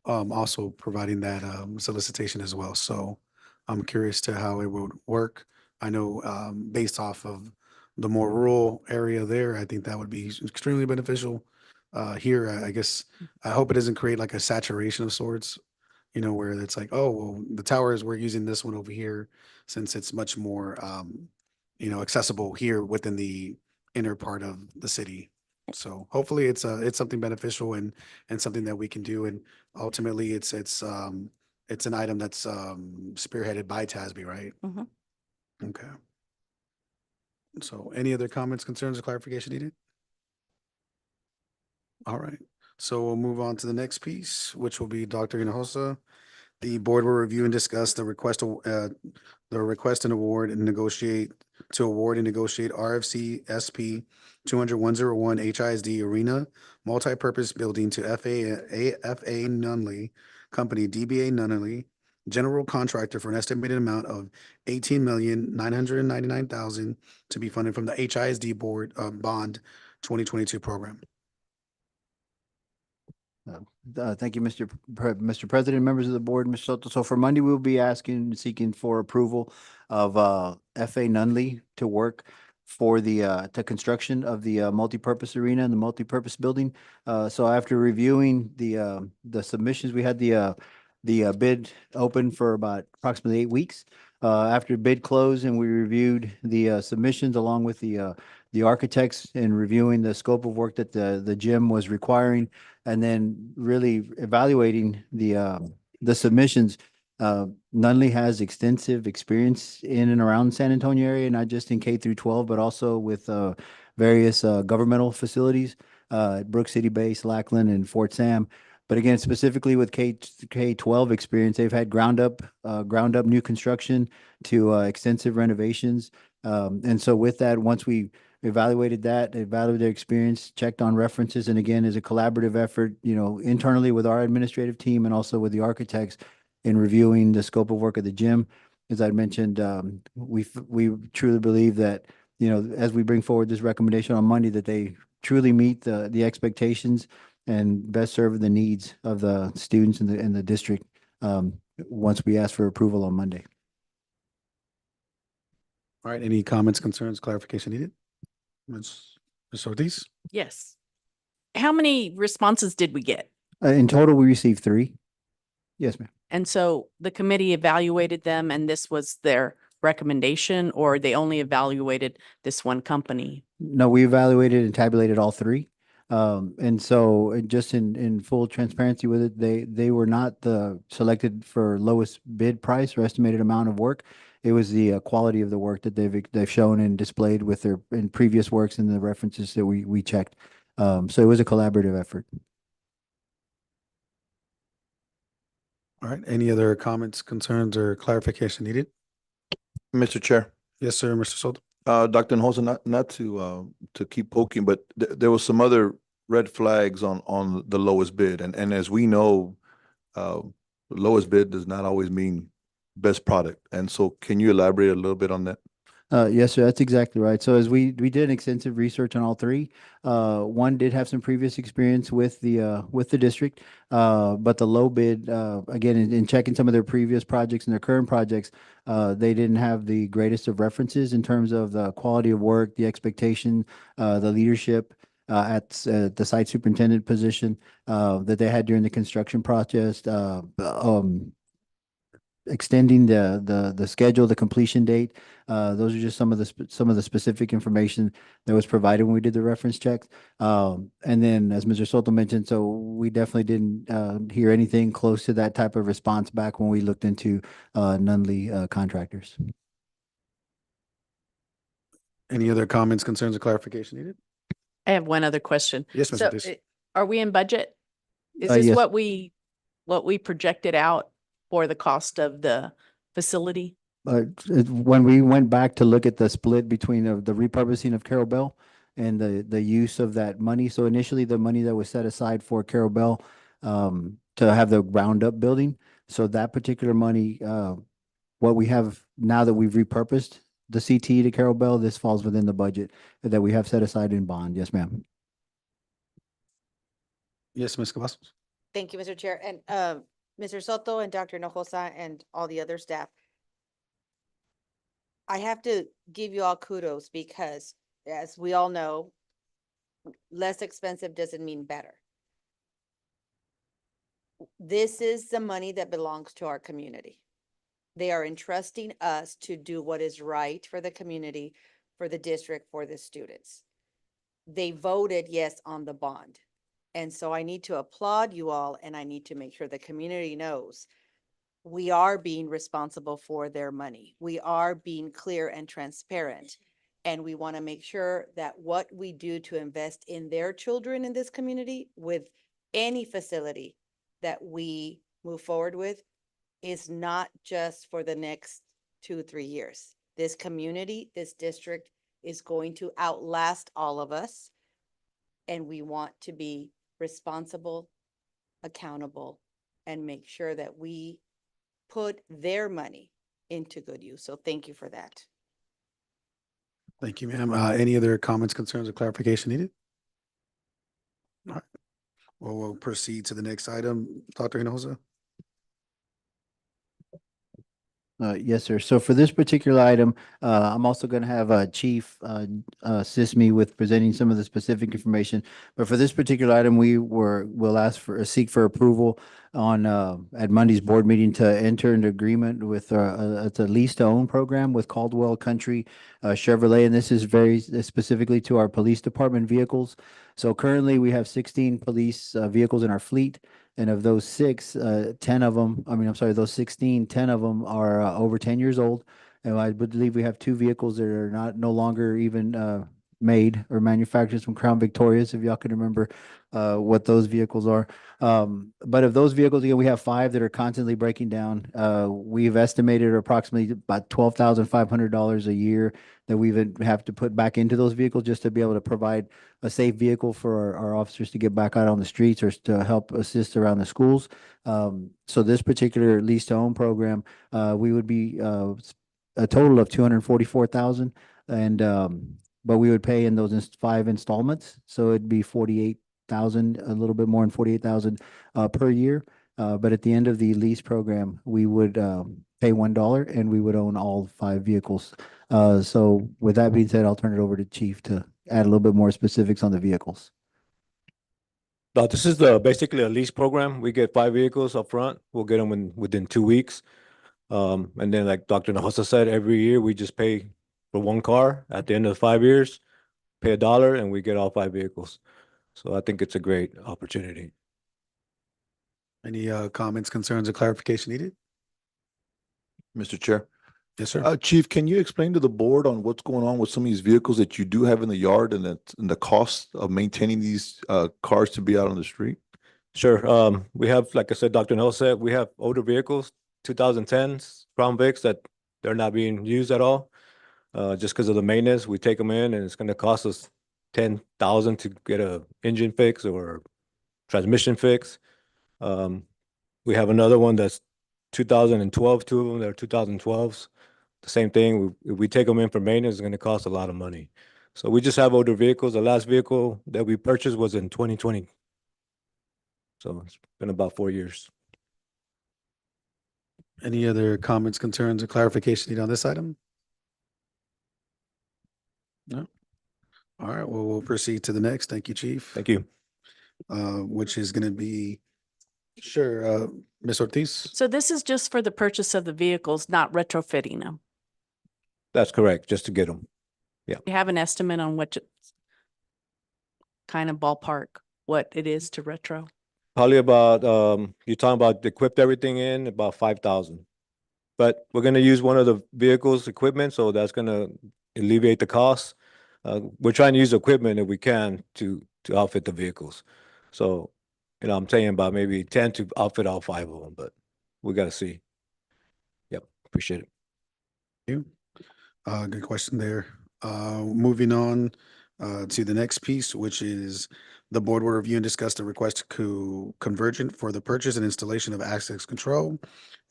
also providing that solicitation as well. So I'm curious to how it would work. I know based off of the more rural area there, I think that would be extremely beneficial. Here, I guess, I hope it doesn't create like a saturation of sorts, you know, where it's like, oh, well, the towers, we're using this one over here, since it's much more, you know, accessible here within the inner part of the city. So hopefully it's something beneficial and something that we can do. And ultimately it's an item that's spearheaded by TASB, right? Mhm. Okay. So any other comments, concerns, or clarification needed? All right. So we'll move on to the next piece, which will be Dr. Hinojosa. The board will review and discuss the request and award and negotiate RFC SP 20101 HISD Arena Multipurpose Building to FA Nunley Company, DBA Nunley, general contractor, for an estimated amount of $18,999,000 to be funded from the HISD Board Bond 2022 program. Thank you, Mr. President, members of the board, Mr. Soto. So for Monday, we'll be seeking for approval of FA Nunley to work for the construction of the multipurpose arena and the multipurpose building. So after reviewing the submissions, we had the bid open for about approximately 8 weeks. After bid closed and we reviewed the submissions along with the architects and reviewing the scope of work that the gym was requiring, and then really evaluating the submissions. Nunley has extensive experience in and around San Antonio area, not just in K through 12, but also with various governmental facilities, Brook City Base, Lackland, and Fort Sam. But again, specifically with K-12 experience, they've had ground up new construction to extensive renovations. And so with that, once we evaluated their experience, checked on references, and again, is a collaborative effort, you know, internally with our administrative team and also with the architects in reviewing the scope of work of the gym. As I mentioned, we truly believe that, you know, as we bring forward this recommendation on Monday, that they truly meet the expectations and best serve the needs of the students in the district once we ask for approval on Monday. All right, any comments, concerns, clarification needed? Ms. Ortiz? Yes. How many responses did we get? In total, we received 3. Yes, ma'am. And so the committee evaluated them and this was their recommendation, or they only evaluated this one company? No, we evaluated and tabulated all 3. And so just in full transparency with it, they were not the selected for lowest bid price or estimated amount of work. It was the quality of the work that they've shown and displayed with their in previous works and the references that we checked. So it was a collaborative effort. All right, any other comments, concerns, or clarification needed? Mr. Chair, Yes, sir, Mr. Soto. Dr. Hinojosa, not to keep poking, but there was some other red flags on the lowest bid. And as we know, lowest bid does not always mean best product. And so can you elaborate a little bit on that? Yes, sir, that's exactly right. So as we did extensive research on all 3, one did have some previous experience with the district, but the low bid, again, in checking some of their previous projects and their current projects, they didn't have the greatest of references in terms of the quality of work, the expectation, the leadership at the site superintendent position that they had during the construction process. Extending the schedule, the completion date. Those are just some of the specific information that was provided when we did the reference checks. And then, as Mr. Soto mentioned, so we definitely didn't hear anything close to that type of response back when we looked into Nunley contractors. Any other comments, concerns, or clarification needed? I have one other question. Yes, Ms. So Ortiz. are we in budget? Is Yes. this what we projected out for the cost of the facility? When we went back to look at the split between the repurposing of Carol Bell and the use of that money. So initially the money that was set aside for Carol Bell to have the ground up building. So that particular money, what we have now that we've repurposed the CT to Carol Bell, this falls within the budget that we have set aside in bond. Yes, ma'am. Yes, Ms. Cavazos. Thank you, Mr. Chair. And Mr. Soto and Dr. Hinojosa and all the other staff. I have to give you all kudos because, as we all know, less expensive doesn't mean better. This is the money that belongs to our community. They are entrusting us to do what is right for the community, for the district, for the students. They voted yes on the bond. And so I need to applaud you all, and I need to make sure the community knows we are being responsible for their money. We are being clear and transparent. And we want to make sure that what we do to invest in their children in this community with any facility that we move forward with is not just for the next 2-3 years. This community, this district is going to outlast all of us. And we want to be responsible, accountable, and make sure that we put their money into good use. So thank you for that. Thank you, ma'am. Any other comments, concerns, or clarification needed? All right. Well, we'll proceed to the next item. Dr. Hinojosa. Yes, sir. So for this particular item, I'm also going to have Chief assist me with presenting some of the specific information. But for this particular item, we'll seek for approval on at Monday's board meeting to enter into agreement with it's a lease to own program with Caldwell Country Chevrolet, and this is very specifically to our police department vehicles. So currently, we have 16 police vehicles in our fleet. And of those 10 of them, those 16, 10 of them are over 10 years old. And I believe we have 2 vehicles that are no longer even made or manufactured from Crown Victorias, if y'all can remember what those vehicles are. But of those vehicles, again, we have 5 that are constantly breaking down. We've estimated approximately about $12,500 a year that we have to put back into those vehicles just to be able to provide a safe vehicle for our officers to get back out on the streets or to help assist around the schools. So this particular lease to own program, we would be a total of $244,000, and but we would pay in those 5 installments, so it'd be $48,000, a little bit more than $48,000 per year. But at the end of the lease program, we would pay $1 and we would own all 5 vehicles. So with that being said, I'll turn it over to Chief to add a little bit more specifics on the vehicles. No, this is basically a lease program. We get 5 vehicles up front. We'll get them within 2 weeks. And then like Dr. Nahosa said, every year we just pay for one car. At the end of the 5 years, pay $1 and we get all 5 vehicles. So I think it's a great opportunity. Any comments, concerns, or clarification needed? Mr. Chair. Yes, sir. Chief, can you explain to the board on what's going on with some of these vehicles that you do have in the yard and the cost of maintaining these cars to be out on the street? Sure. We have, like I said, Dr. Nahosa said, we have older vehicles, 2010s Crown Vics that they're not being used at all. Just because of the maintenance, we take them in and it's going to cost us 10,000 to get a engine fix or transmission fix. We have another one that's 2012, 2 of them that are 2012s. The same thing. If we take them in for maintenance, it's going to cost a lot of money. So we just have older vehicles. The last vehicle that we purchased was in 2020. So it's been about 4 years. Any other comments, concerns, or clarification needed on this item? No? All right, well, we'll proceed to the next. Thank you, Chief. Thank you. Which is gonna be, sure, Ms. Ortiz? So this is just for the purchase of the vehicles, not retrofitting them. That's correct, just to get them. You have an estimate on what kind of ballpark, what it is to retro? Probably about, you're talking about equipped everything in, about 5,000. But we're gonna use one of the vehicles' equipment, so that's gonna alleviate the cost. We're trying to use equipment if we can to outfit the vehicles. So, I'm saying about maybe 10 to outfit all 5 of them, but we gotta see. Yep, appreciate it. You. Good question there. Moving on to the next piece, which is the board will review and discuss the request to Convergent for the purchase and installation of access control,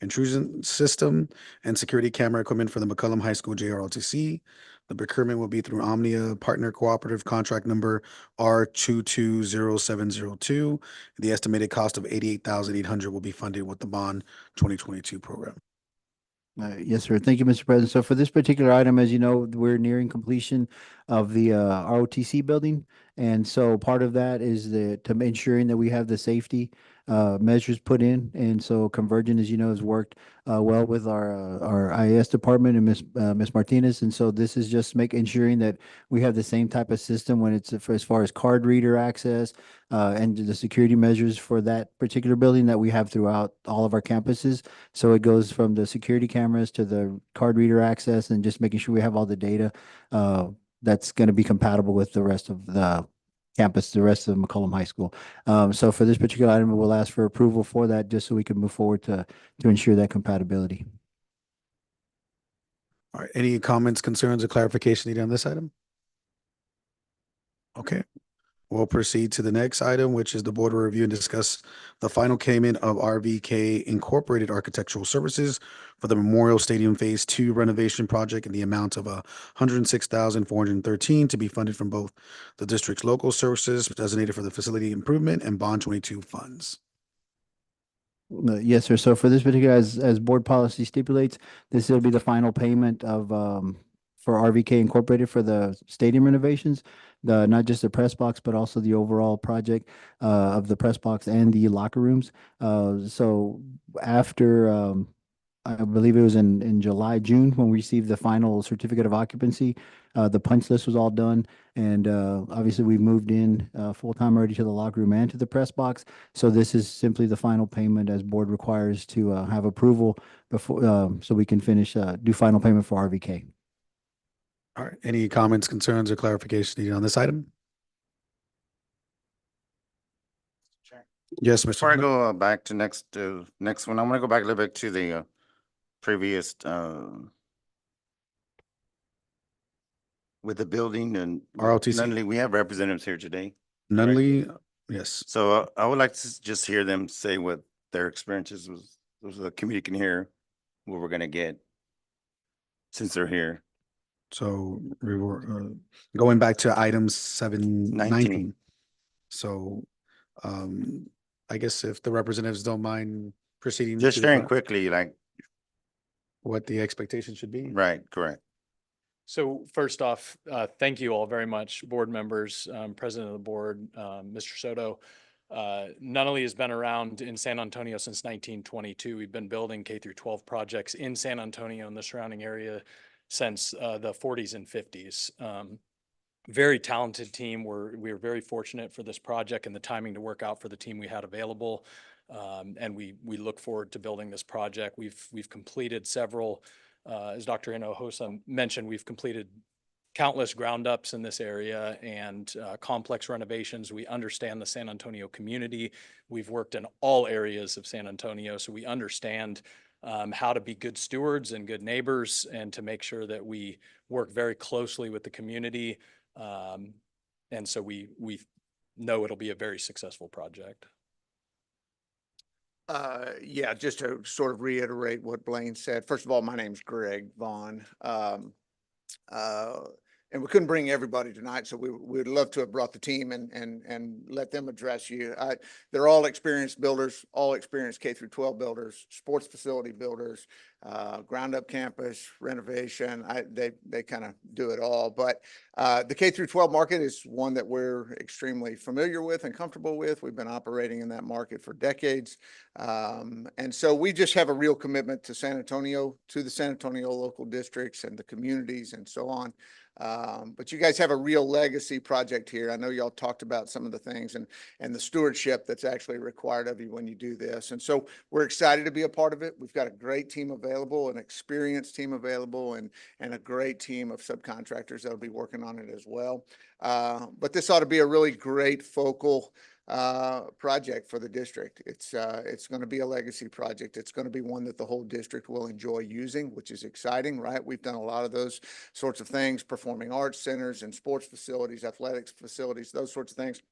intrusion system, and security camera equipment for the McCollum High School JROTC. The procurement will be through Omnia Partner Cooperative Contract Number R220702. The estimated cost of $88,800 will be funded with the Bond 2022 program. Yes, sir. Thank you, Mr. President. So for this particular item, as you know, we're nearing completion of the ROTC building. And so part of that is to ensuring that we have the safety measures put in. And so Convergent, as you know, has worked well with our IAS department and Ms. Martinez. And so this is just ensuring that we have the same type of system when it's as far as card reader access and the security measures for that particular building that we have throughout all of our campuses. So it goes from the security cameras to the card reader access and just making sure we have all the data that's going to be compatible with the rest of the campus, the rest of McCollum High School. So for this particular item, we'll ask for approval for that just so we can move forward to ensure that compatibility. All right, any comments, concerns, or clarification needed on this item? Okay, we'll proceed to the next item, which is the board will review and discuss the final payment of RVK Incorporated Architectural Services for the Memorial Stadium Phase 2 renovation project in the amount of $106,413 to be funded from both the district's local services designated for the facility improvement and Bond 22 funds. Yes, sir. So for this particular, as board policy stipulates, this will be the final payment of for RVK Incorporated for the stadium renovations, not just the press box, but also the overall project of the press box and the locker rooms. So after I believe it was in July, June, when we received the final certificate of occupancy. The punch list was all done, and obviously we moved in full-time already to the locker room and to the press box. So this is simply the final payment as board requires to have approval before, so we can finish, do final payment for RVK. All right, any comments, concerns, or clarification needed on this item? Yes, Mr. Before I Clement. go back to next one, I'm gonna go back a little bit to the previous with the building and ROTC. Nunley, we have representatives here today. Nunley, yes. So I would like to just hear them say what their experiences was, so the community can hear what we're gonna get since they're here. So we were going back to item 719. So I guess if the representatives don't mind proceeding. Just to the sharing front, quickly, like, what the expectation should be. right, correct. So first off, thank you all very much, board members, president of the board, Mr. Soto. Nunnally has been around in San Antonio since 1922. We've been building K through 12 projects in San Antonio and the surrounding area since the 40s and 50s. Very talented team. We were very fortunate for this project and the timing to work out for the team we had available. And we look forward to building this project. We've completed several, as Dr. Hinojosa mentioned, we've completed countless ground ups in this area and complex renovations. We understand the San Antonio community. We've worked in all areas of San Antonio, so we understand how to be good stewards and good neighbors and to make sure that we work very closely with the community. And so we know it'll be a very successful project. Yeah, just to sort of reiterate what Blaine said. First of all, my name's Greg Vaughn. And we couldn't bring everybody tonight, so we'd love to have brought the team and let them address you. They're all experienced builders, all experienced K through 12 builders, sports facility builders, ground up campus renovation. They kind of do it all. But the K through 12 market is one that we're extremely familiar with and comfortable with. We've been operating in that market for decades. And so we just have a real commitment to San Antonio, to the San Antonio local districts and the communities and so on. But you guys have a real legacy project here. I know y'all talked about some of the things and the stewardship that's actually required of you when you do this. And so we're excited to be a part of it. We've got a great team available, an experienced team available, and a great team of subcontractors that'll be working on it as well. But this ought to be a really great focal project for the district. It's going to be a legacy project. It's going to be one that the whole district will enjoy using, which is exciting, right? We've done a lot of those sorts of things, performing arts centers and sports facilities, athletics facilities, those sorts of things,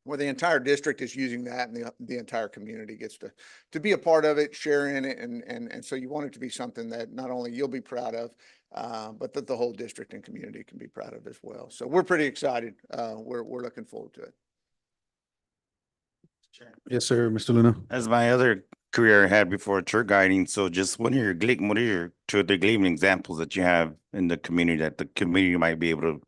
where the entire district is using that and the entire community gets to be a part of it, share in it. And so you want it to be something that not only you'll be proud of, but that the whole district and community can be proud of as well. So we're pretty excited. We're looking forward to it. Yes, sir, Mr. Luna. As my other career I had before tour guiding, so just what are your two or three glaring examples that you have in the community that the community might be able to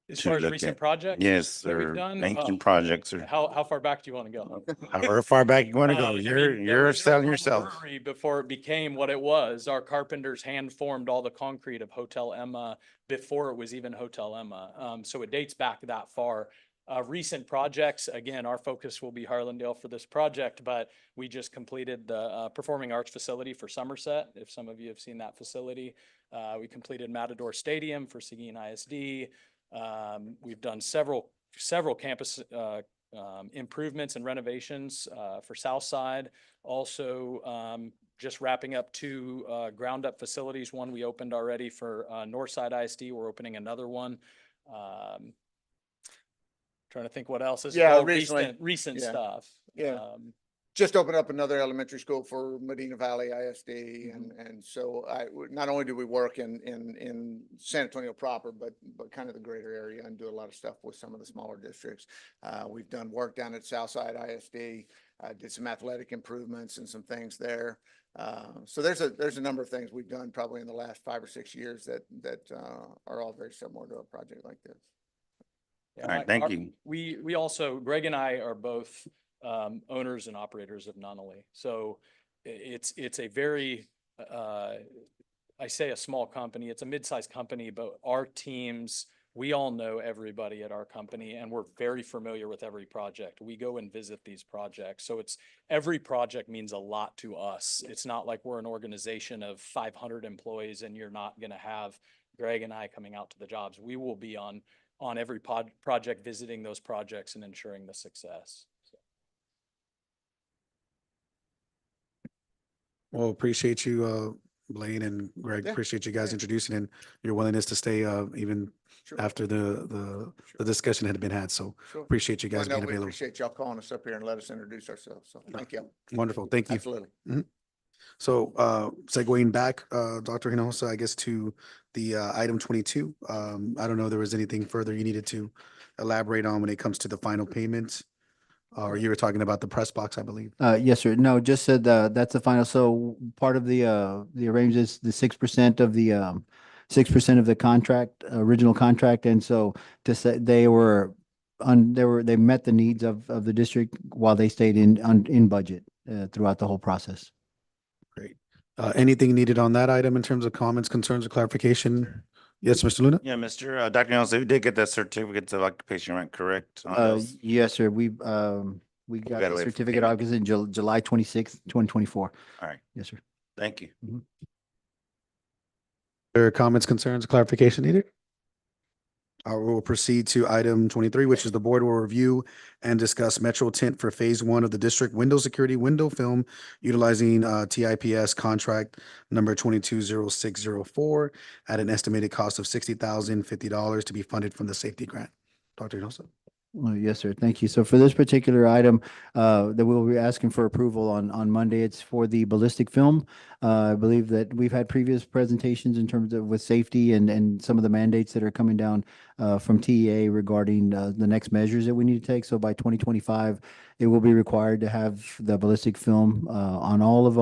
As far as look recent at? projects? Yes, that we've or done? ancient projects, or How far back do you want to go? however far back you want to go. I mean, You're the selling original yourself. brewery, before it became what it was, our carpenters hand formed all the concrete of Hotel Emma before it was even Hotel Emma. So it dates back that far. Recent projects, again, our focus will be Harlandale for this project, but we just completed the performing arts facility for Somerset. If some of you have seen that facility, we completed Matador Stadium for Seguin ISD. We've done several campus improvements and renovations for Southside. Also, just wrapping up two ground up facilities. One we opened already for Northside ISD. We're opening another one. Trying to think what else is all recent stuff. Yeah. Just opened up another elementary school for Medina Valley ISD. And so not only do we work in San Antonio proper, but kind of the greater area and do a lot of stuff with some of the smaller districts. We've done work down at Southside ISD, did some athletic improvements and some things there. So there's a number of things we've done probably in the last 5 or 6 years that are all very similar to a project like this. All right, thank you. We also, Greg and I are both owners and operators of Nunnally. So it's a very, I say a small company, it's a mid-sized company, but our teams, we all know everybody at our company and we're very familiar with every project. We go and visit these projects. So every project means a lot to us. It's not like we're an organization of 500 employees and you're not going to have Greg and I coming out to the jobs. We will be on every project, visiting those projects and ensuring the success. Well, appreciate you, Blaine and Greg. Yeah. Appreciate you guys introducing and your willingness to stay even after the discussion had been had. So appreciate you guys being We available. appreciate y'all calling us up here and let us introduce ourselves. So thank you. Wonderful. Thank you. Absolutely. So segueing back, Dr. Hinojosa, I guess to the item 22. I don't know if there was anything further you needed to elaborate on when it comes to the final payment. Or you were talking about the press box, I believe. Yes, sir. No, just said that's the final. So part of the arrangements, the 6% of the 6% of the contract, original contract, and so to say they were they met the needs of the district while they stayed in budget throughout the whole process. Great. Anything needed on that item in terms of comments, concerns, or clarification? Yes, Mr. Luna? Yeah, Mr. Dr. Nelson, we did get the certificates of occupation, right? Correct? on those? Yes, sir. We got gotta the wait for certificate payment. August in July 26th, 2024. All right, Yes, sir. thank you. There are comments, concerns, clarification needed? We will proceed to item 23, which is the board will review and discuss Metro Tint for Phase 1 of the district window security window film utilizing TIPS contract number 220604 at an estimated cost of $60,050 to be funded from the safety grant. Dr. Hinojosa? Yes, sir. Thank you. So for this particular item, that we'll be asking for approval on Monday, it's for the ballistic film. I believe that we've had previous presentations in terms of with safety and some of the mandates that are coming down from TEA regarding the next measures that we need to take. So by 2025, it will be required to have the ballistic film on all of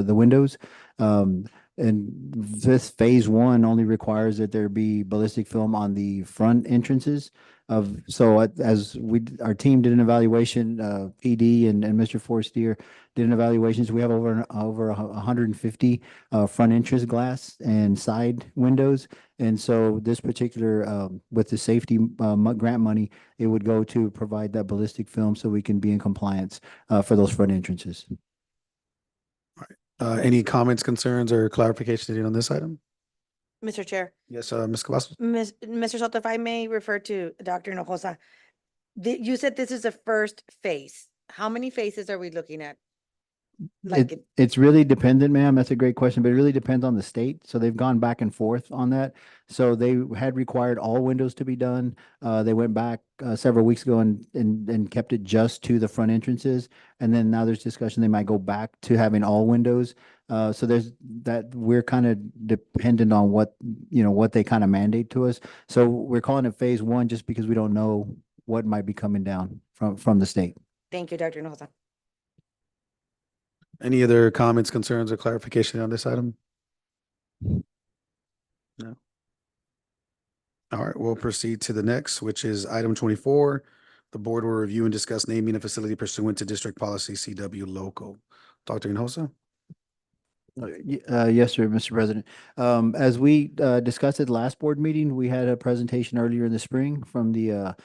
the windows. And this phase 1 only requires that there be ballistic film on the front entrances as our team did an evaluation, PD and Mr. Forestier did an evaluation. So we have over 150 front entrance glass and side windows. And so this particular, with the safety grant money, it would go to provide that ballistic film so we can be in compliance for those front entrances. Any comments, concerns, or clarification needed on this item? Mr. Chair, Yes, Ms. Cavazos? Mr. Soto, if I may refer to Dr. Hinojosa, you said this is the first phase. How many phases are we looking at? It's really dependent, ma'am. That's a great question, but it really depends on the state. So they've gone back and forth on that. So they had required all windows to be done. They went back several weeks ago and kept it just to the front entrances. And then now there's discussion, they might go back to having all windows. So we're kind of dependent on what they kind of mandate to us. So we're calling it phase 1 just because we don't know what might be coming down from the state. Thank you, Dr. Hinojosa. Any other comments, concerns, or clarification on this item? No. All right, we'll proceed to the next, which is item 24. The board will review and discuss naming a facility pursuant to district policy CW local. Dr. Hinojosa? Yes, sir, Mr. President. As we discussed at the last board meeting, we had a presentation earlier in the spring from a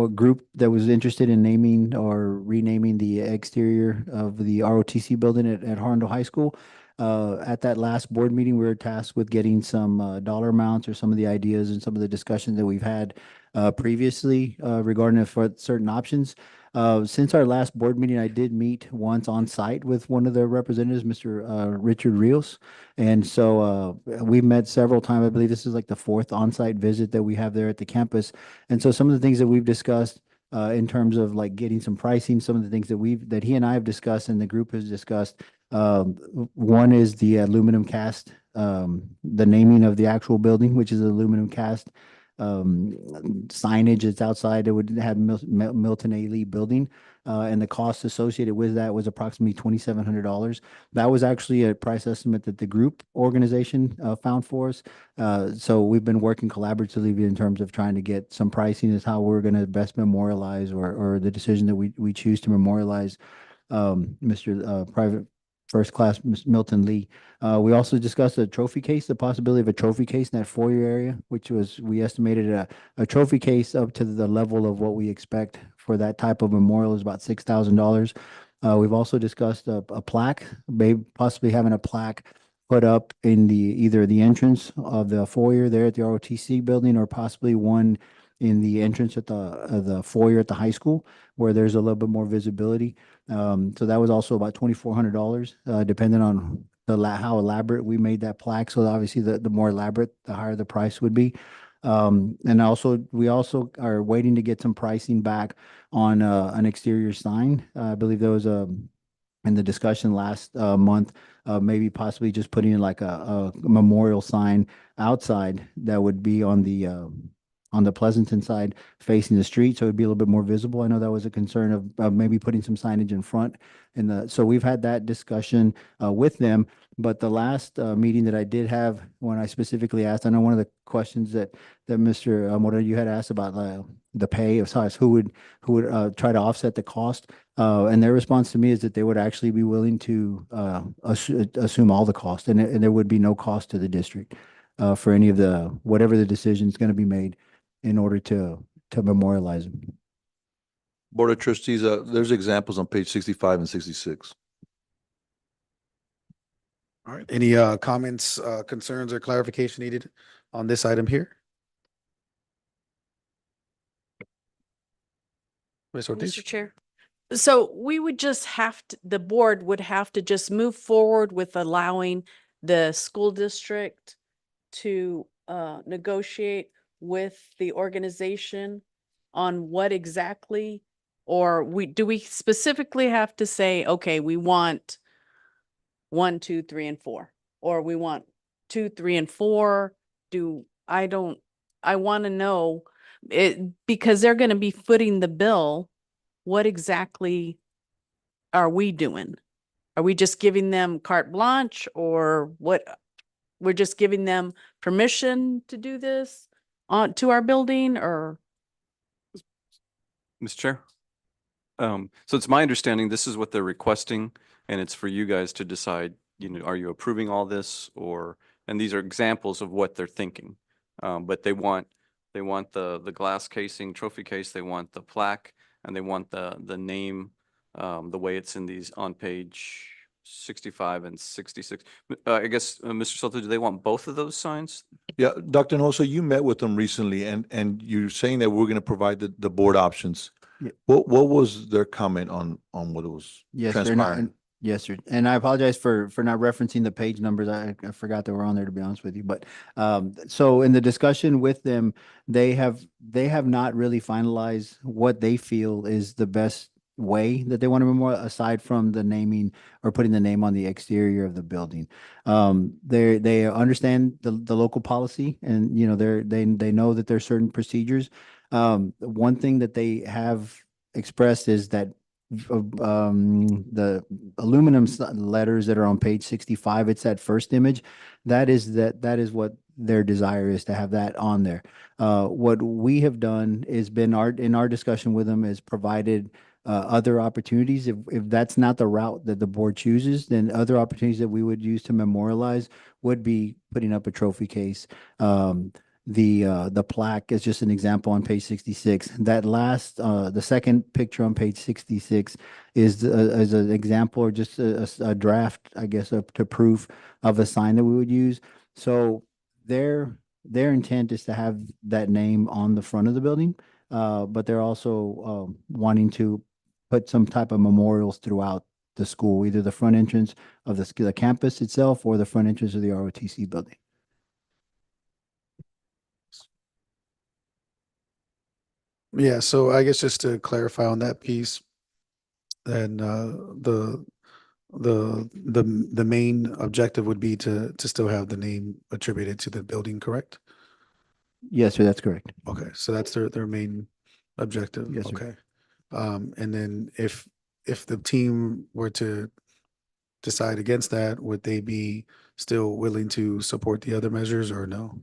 group that was interested in naming or renaming the exterior of the ROTC building at Harlandale High School. At that last board meeting, we were tasked with getting some dollar amounts or some of the ideas and some of the discussions that we've had previously regarding for certain options. Since our last board meeting, I did meet once on site with one of the representatives, Mr. Richard Rios. And so we've met several times. I believe this is like the 4th on-site visit that we have there at the campus. And so some of the things that we've discussed in terms of like getting some pricing, some of the things that he and I have discussed and the group has discussed. One is the aluminum cast, the naming of the actual building, which is aluminum cast. Signage that's outside, it would have Milton A. Lee building, and the cost associated with that was approximately $2,700. That was actually a price estimate that the group organization found for us. So we've been working collaboratively in terms of trying to get some pricing as how we're going to best memorialize or the decision that we choose to memorialize Mr. Private First Class Milton Lee. We also discussed a trophy case, the possibility of a trophy case in that foyer area, which we estimated a trophy case up to the level of what we expect for that type of memorial is about $6,000. We've also discussed a plaque, maybe possibly having a plaque put up in either the entrance of the foyer there at the ROTC building or possibly one in the entrance at the foyer at the high school where there's a little bit more visibility. So that was also about $2,400, depending on how elaborate we made that plaque. So obviously the more elaborate, the higher the price would be. And also, we also are waiting to get some pricing back on an exterior sign. I believe there was in the discussion last month, maybe possibly just putting in like a memorial sign outside that would be on the on the Pleasanton side facing the street, so it'd be a little bit more visible. I know that was a concern of maybe putting some signage in front. So we've had that discussion with them. But the last meeting that I did have, when I specifically asked, I know one of the questions that Mr. Moreno, you had asked about the pay of size, who would try to offset the cost. And their response to me is that they would actually be willing to assume all the cost, and there would be no cost to the district for any of whatever the decision is going to be made in order to memorialize them. Board of Trustees, there's examples on page 65 and 66. All right, any comments, concerns, or clarification needed on this item here? Ms. Ortiz? Mr. Chair. So we would just have to, the board would have to just move forward with allowing the school district to negotiate with the organization on what exactly, or do we specifically have to say, okay, we want 1, 2, 3, and 4, or we want 2, 3, and 4? I want to know it, because they're going to be footing the bill. What exactly are we doing? Are we just giving them carte blanche, or what? We're just giving them permission to do this to our building, or? Mr. Chair. So it's my understanding this is what they're requesting, and it's for you guys to decide, are you approving all this, and these are examples of what they're thinking. But they want the glass casing, trophy case, they want the plaque, and they want the name, the way it's in these on page 65 and 66. I guess, Mr. Soto, do they want both of those signs? Yeah, Dr. Noso, you met with them recently, and you're saying that we're going to provide the board options. Yeah. What was their comment on what it was transpiring? Yes, sir. And I apologize for not referencing the page numbers. I forgot they were on there, to be honest with you. But so in the discussion with them, they have not really finalized what they feel is the best way that they want to memorialize, aside from the naming or putting the name on the exterior of the building. They understand the local policy, and they know that there's certain procedures. One thing that they have expressed is that the aluminum letters that are on page 65, it's that first image. That is what their desire is, to have that on there. What we have done is in our discussion with them is provided other opportunities. If that's not the route that the board chooses, then other opportunities that we would use to memorialize would be putting up a trophy case. The plaque is just an example on page 66. That the second picture on page 66 is an example, or just a draft, I guess, to proof of a sign that we would use. So their intent is to have that name on the front of the building, but they're also wanting to put some type of memorials throughout the school, either the front entrance of the campus itself or the front entrance of the ROTC building. Yeah, so I guess just to clarify on that piece, then the main objective would be to still have the name attributed to the building, correct? Yes, sir, that's correct. Okay, so that's their main objective. Yes, sir. Okay. And then if the team were to decide against that, would they be still willing to support the other measures, or no?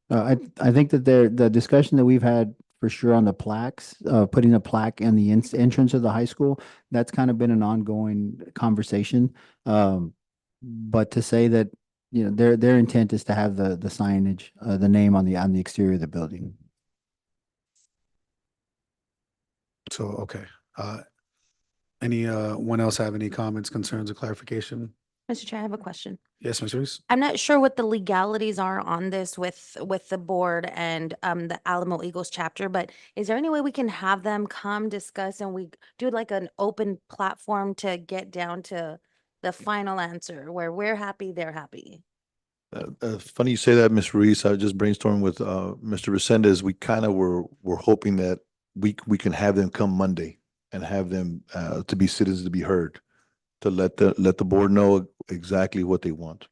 I think that the discussion that we've had for sure on the plaques, putting a plaque in the entrance of the high school, that's kind of been an ongoing conversation. But to say that, their intent is to have the signage, the name on the exterior of the building. So, okay. Anyone else have any comments, concerns, or clarification? Mr. Chair, I have a question. Yes, Ms. Reese? I'm not sure what the legalities are on this with the board and the Alamo Eagles chapter, but is there any way we can have them come discuss and we do like an open platform to get down to the final answer where we're happy, they're happy? Funny you say that, Ms. Ruiz. I just brainstormed with Mr. Resendez. We kind of were hoping that we can have them come Monday and have them to be citizens, to be heard, to let the board know exactly what they want.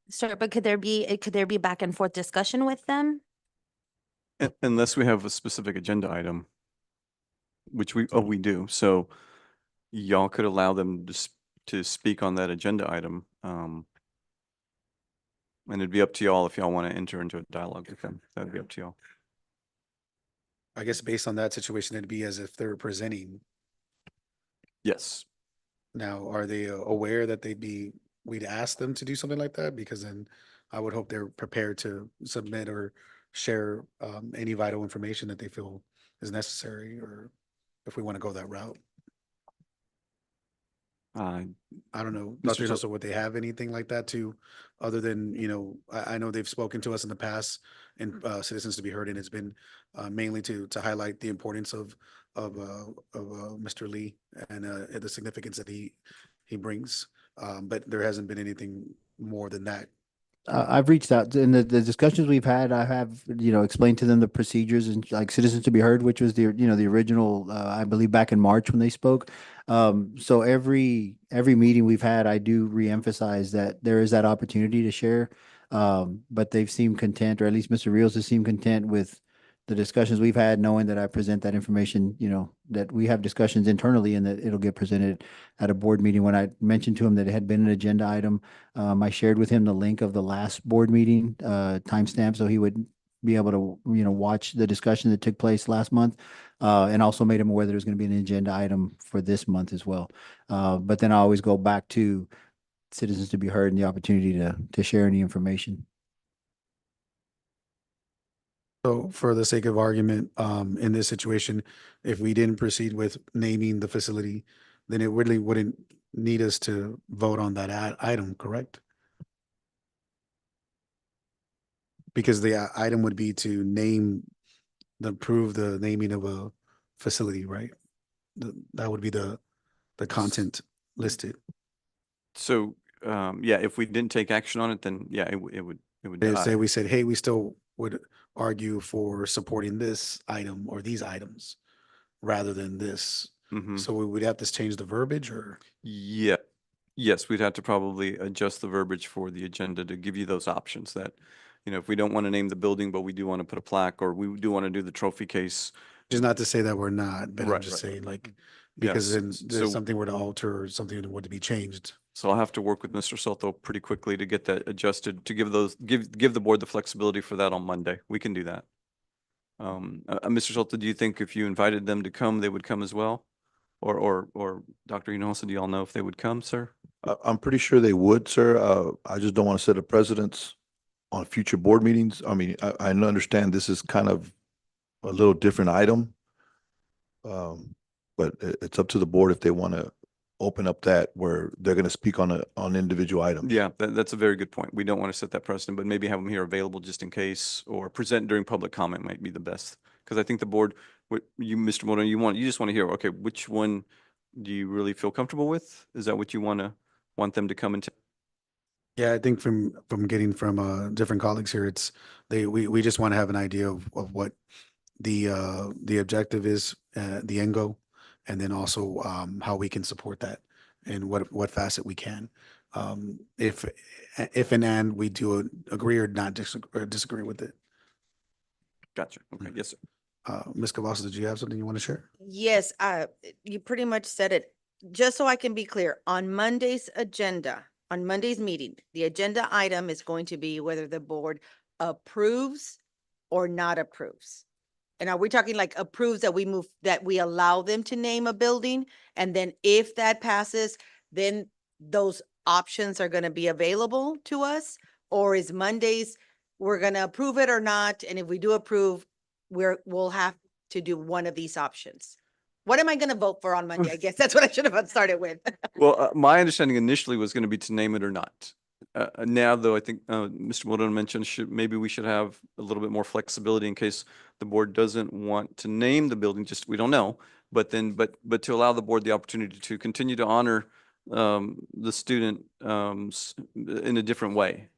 Sir, but could there be back and forth discussion with them? Unless we have a specific agenda item, which we do. So y'all could allow them to speak on that agenda item. And it'd be up to y'all if y'all want to enter into a dialogue with them. That'd be up to y'all. I guess based on that situation, it'd be as if they're presenting. Yes. Now, are they aware that we'd ask them to do something like that? Because then I would hope they're prepared to submit or share any vital information that they feel is necessary, or if we want to go that route. I don't know, Dr. Sosa, would they have anything like that too, other than, I know they've spoken to us in the past and Citizens to be Heard, and it's been mainly to highlight the importance of Mr. Lee and the significance that he brings. But there hasn't been anything more than that. I've reached out in the discussions we've had. I have, explained to them the procedures and like Citizens to be Heard, which was the original, I believe back in March when they spoke. So every meeting we've had, I do reemphasize that there is that opportunity to share. But they've seemed content, or at least Mr. Rios has seemed content with the discussions we've had, knowing that I present that information, that we have discussions internally and that it'll get presented at a board meeting. When I mentioned to him that it had been an agenda item, I shared with him the link of the last board meeting, timestamp, so he would be able to, watch the discussion that took place last month, and also made him aware that there's going to be an agenda item for this month as well. But then I always go back to Citizens to be Heard and the opportunity to share any information. So for the sake of argument, in this situation, if we didn't proceed with naming the facility, then it really wouldn't need us to vote on that item, correct? Because the item would be to approve the naming of a facility, right? That would be the content listed. So, yeah, if we didn't take action on it, then yeah, it would die. Say we said, hey, we still would argue for supporting this item or these items rather than this. Mhm. So we would have to change the verbiage, or? Yeah, yes, we'd have to probably adjust the verbiage for the agenda to give you those options that, if we don't want to name the building, but we do want to put a plaque, or we do want to do the trophy case. Just not to say that we're not, but I'm Right, just right. saying because Yes, then so- there's something were to alter or something were to be changed. So I'll have to work with Mr. Soto pretty quickly to get that adjusted, to give the board the flexibility for that on Monday. We can do that. Mr. Soto, do you think if you invited them to come, they would come as well? Or Dr. Hinojosa, do y'all know if they would come, sir? I'm pretty sure they would, sir. I just don't want to set a precedence on future board meetings. I mean, I understand this is kind of a little different item. But it's up to the board if they want to open up that where they're going to speak on individual items. Yeah, that's a very good point. We don't want to set that precedent, but maybe have them here available just in case, or present during public comment might be the best. Because I think the board, Mr. Moreno, you just want to hear, okay, which one do you really feel comfortable with? Is that what you want them to come into? Yeah, I think from getting from different colleagues here, we just want to have an idea of what the objective is, the end goal, and then also how we can support that and what facet we can. If and we do agree or not disagree with it. Gotcha. Okay. Yes, sir. Ms. Cavazos, did you have something you want to share? Yes, you pretty much said it. Just so I can be clear, on Monday's agenda, on Monday's meeting, the agenda item is going to be whether the board approves or not approves. And are we talking like approves that we allow them to name a building? And then if that passes, then those options are going to be available to us? Or is Monday's, we're going to approve it or not? And if we do approve, we'll have to do one of these options. What am I going to vote for on Monday? I guess that's what I should have started with. Well, my understanding initially was going to be to name it or not. Now, though, I think Mr. Moreno mentioned maybe we should have a little bit more flexibility in case the board doesn't want to name the building. Just we don't know, but to allow the board the opportunity to continue to honor the student in a different way.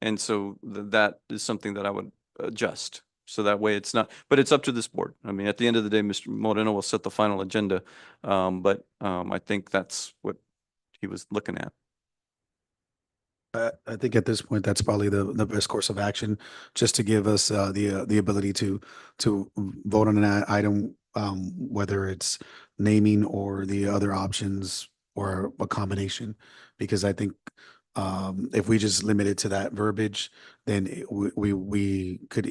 And so that is something that I would adjust. So that way it's not, but it's up to this board. I mean, at the end of the day, Mr. Moreno will set the final agenda. But I think that's what he was looking at. I think at this point, that's probably the best course of action, just to give us the ability to vote on an item, whether it's naming or the other options or a combination. Because I think if we just limit it to that verbiage, then we could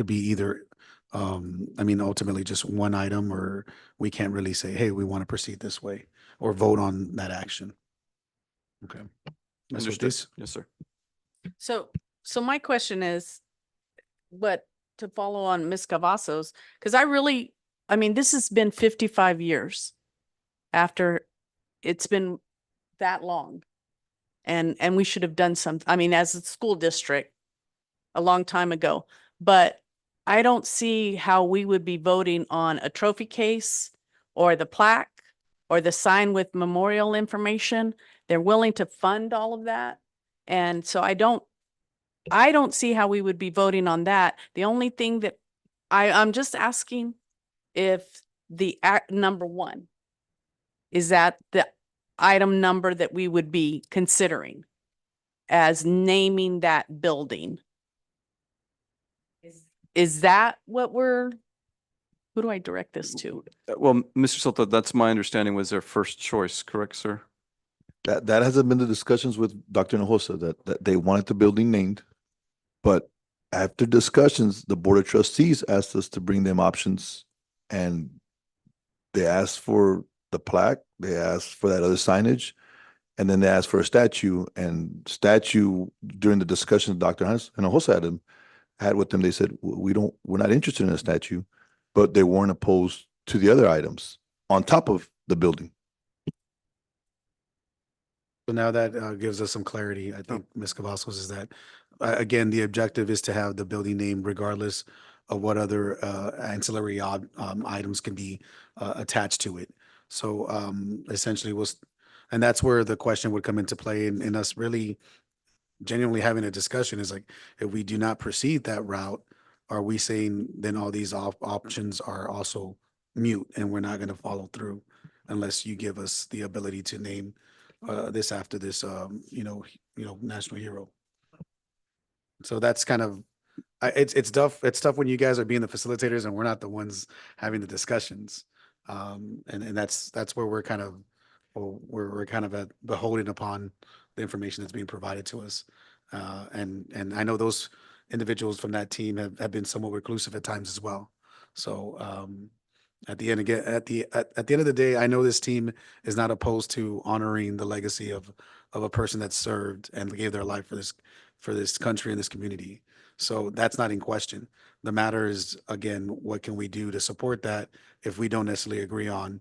be either I mean, ultimately just one item, or we can't really say, hey, we want to proceed this way or vote on that action. Okay. Ms. Understood. Ortiz? Yes, sir. So my question is, but to follow on Ms. Cavazos, because I mean, this has been 55 years after it's been that long. And we should have done something, I mean, as a school district a long time ago, but I don't see how we would be voting on a trophy case or the plaque or the sign with memorial information. They're willing to fund all of that. And so I don't see how we would be voting on that. The only thing that I'm just asking if the number one, is that the item number that we would be considering as naming that building? Is that what who do I direct this to? Well, Mr. Soto, that's my understanding was their first choice, correct, sir? That hasn't been the discussions with Dr. Hinojosa, that they wanted the building named. But after discussions, the Board of Trustees asked us to bring them options, and they asked for the plaque, they asked for that other signage, and then they asked for a statue. And statue, during the discussions, Dr. Hinojosa had with them, they said, we're not interested in a statue, but they weren't opposed to the other items on top of the building. So now that gives us some clarity. I think, Ms. Cavazos, is that, again, the objective is to have the building name regardless of what other ancillary items can be attached to it. So essentially and that's where the question would come into play, in us really genuinely having a discussion is like, if we do not proceed that route, are we saying then all these options are also mute and we're not going to follow through unless you give us the ability to name this after this, national hero? So that's kind of, it's tough. It's tough when you guys are being the facilitators and we're not the ones having the discussions. And that's where we're kind of, we're kind of beholden upon the information that's being provided to us. And I know those individuals from that team have been somewhat reclusive at times as well. So at the end of the day, I know this team is not opposed to honoring the legacy of a person that served and gave their life for this country and this community. So that's not in question. The matter is, again, what can we do to support that if we don't necessarily agree on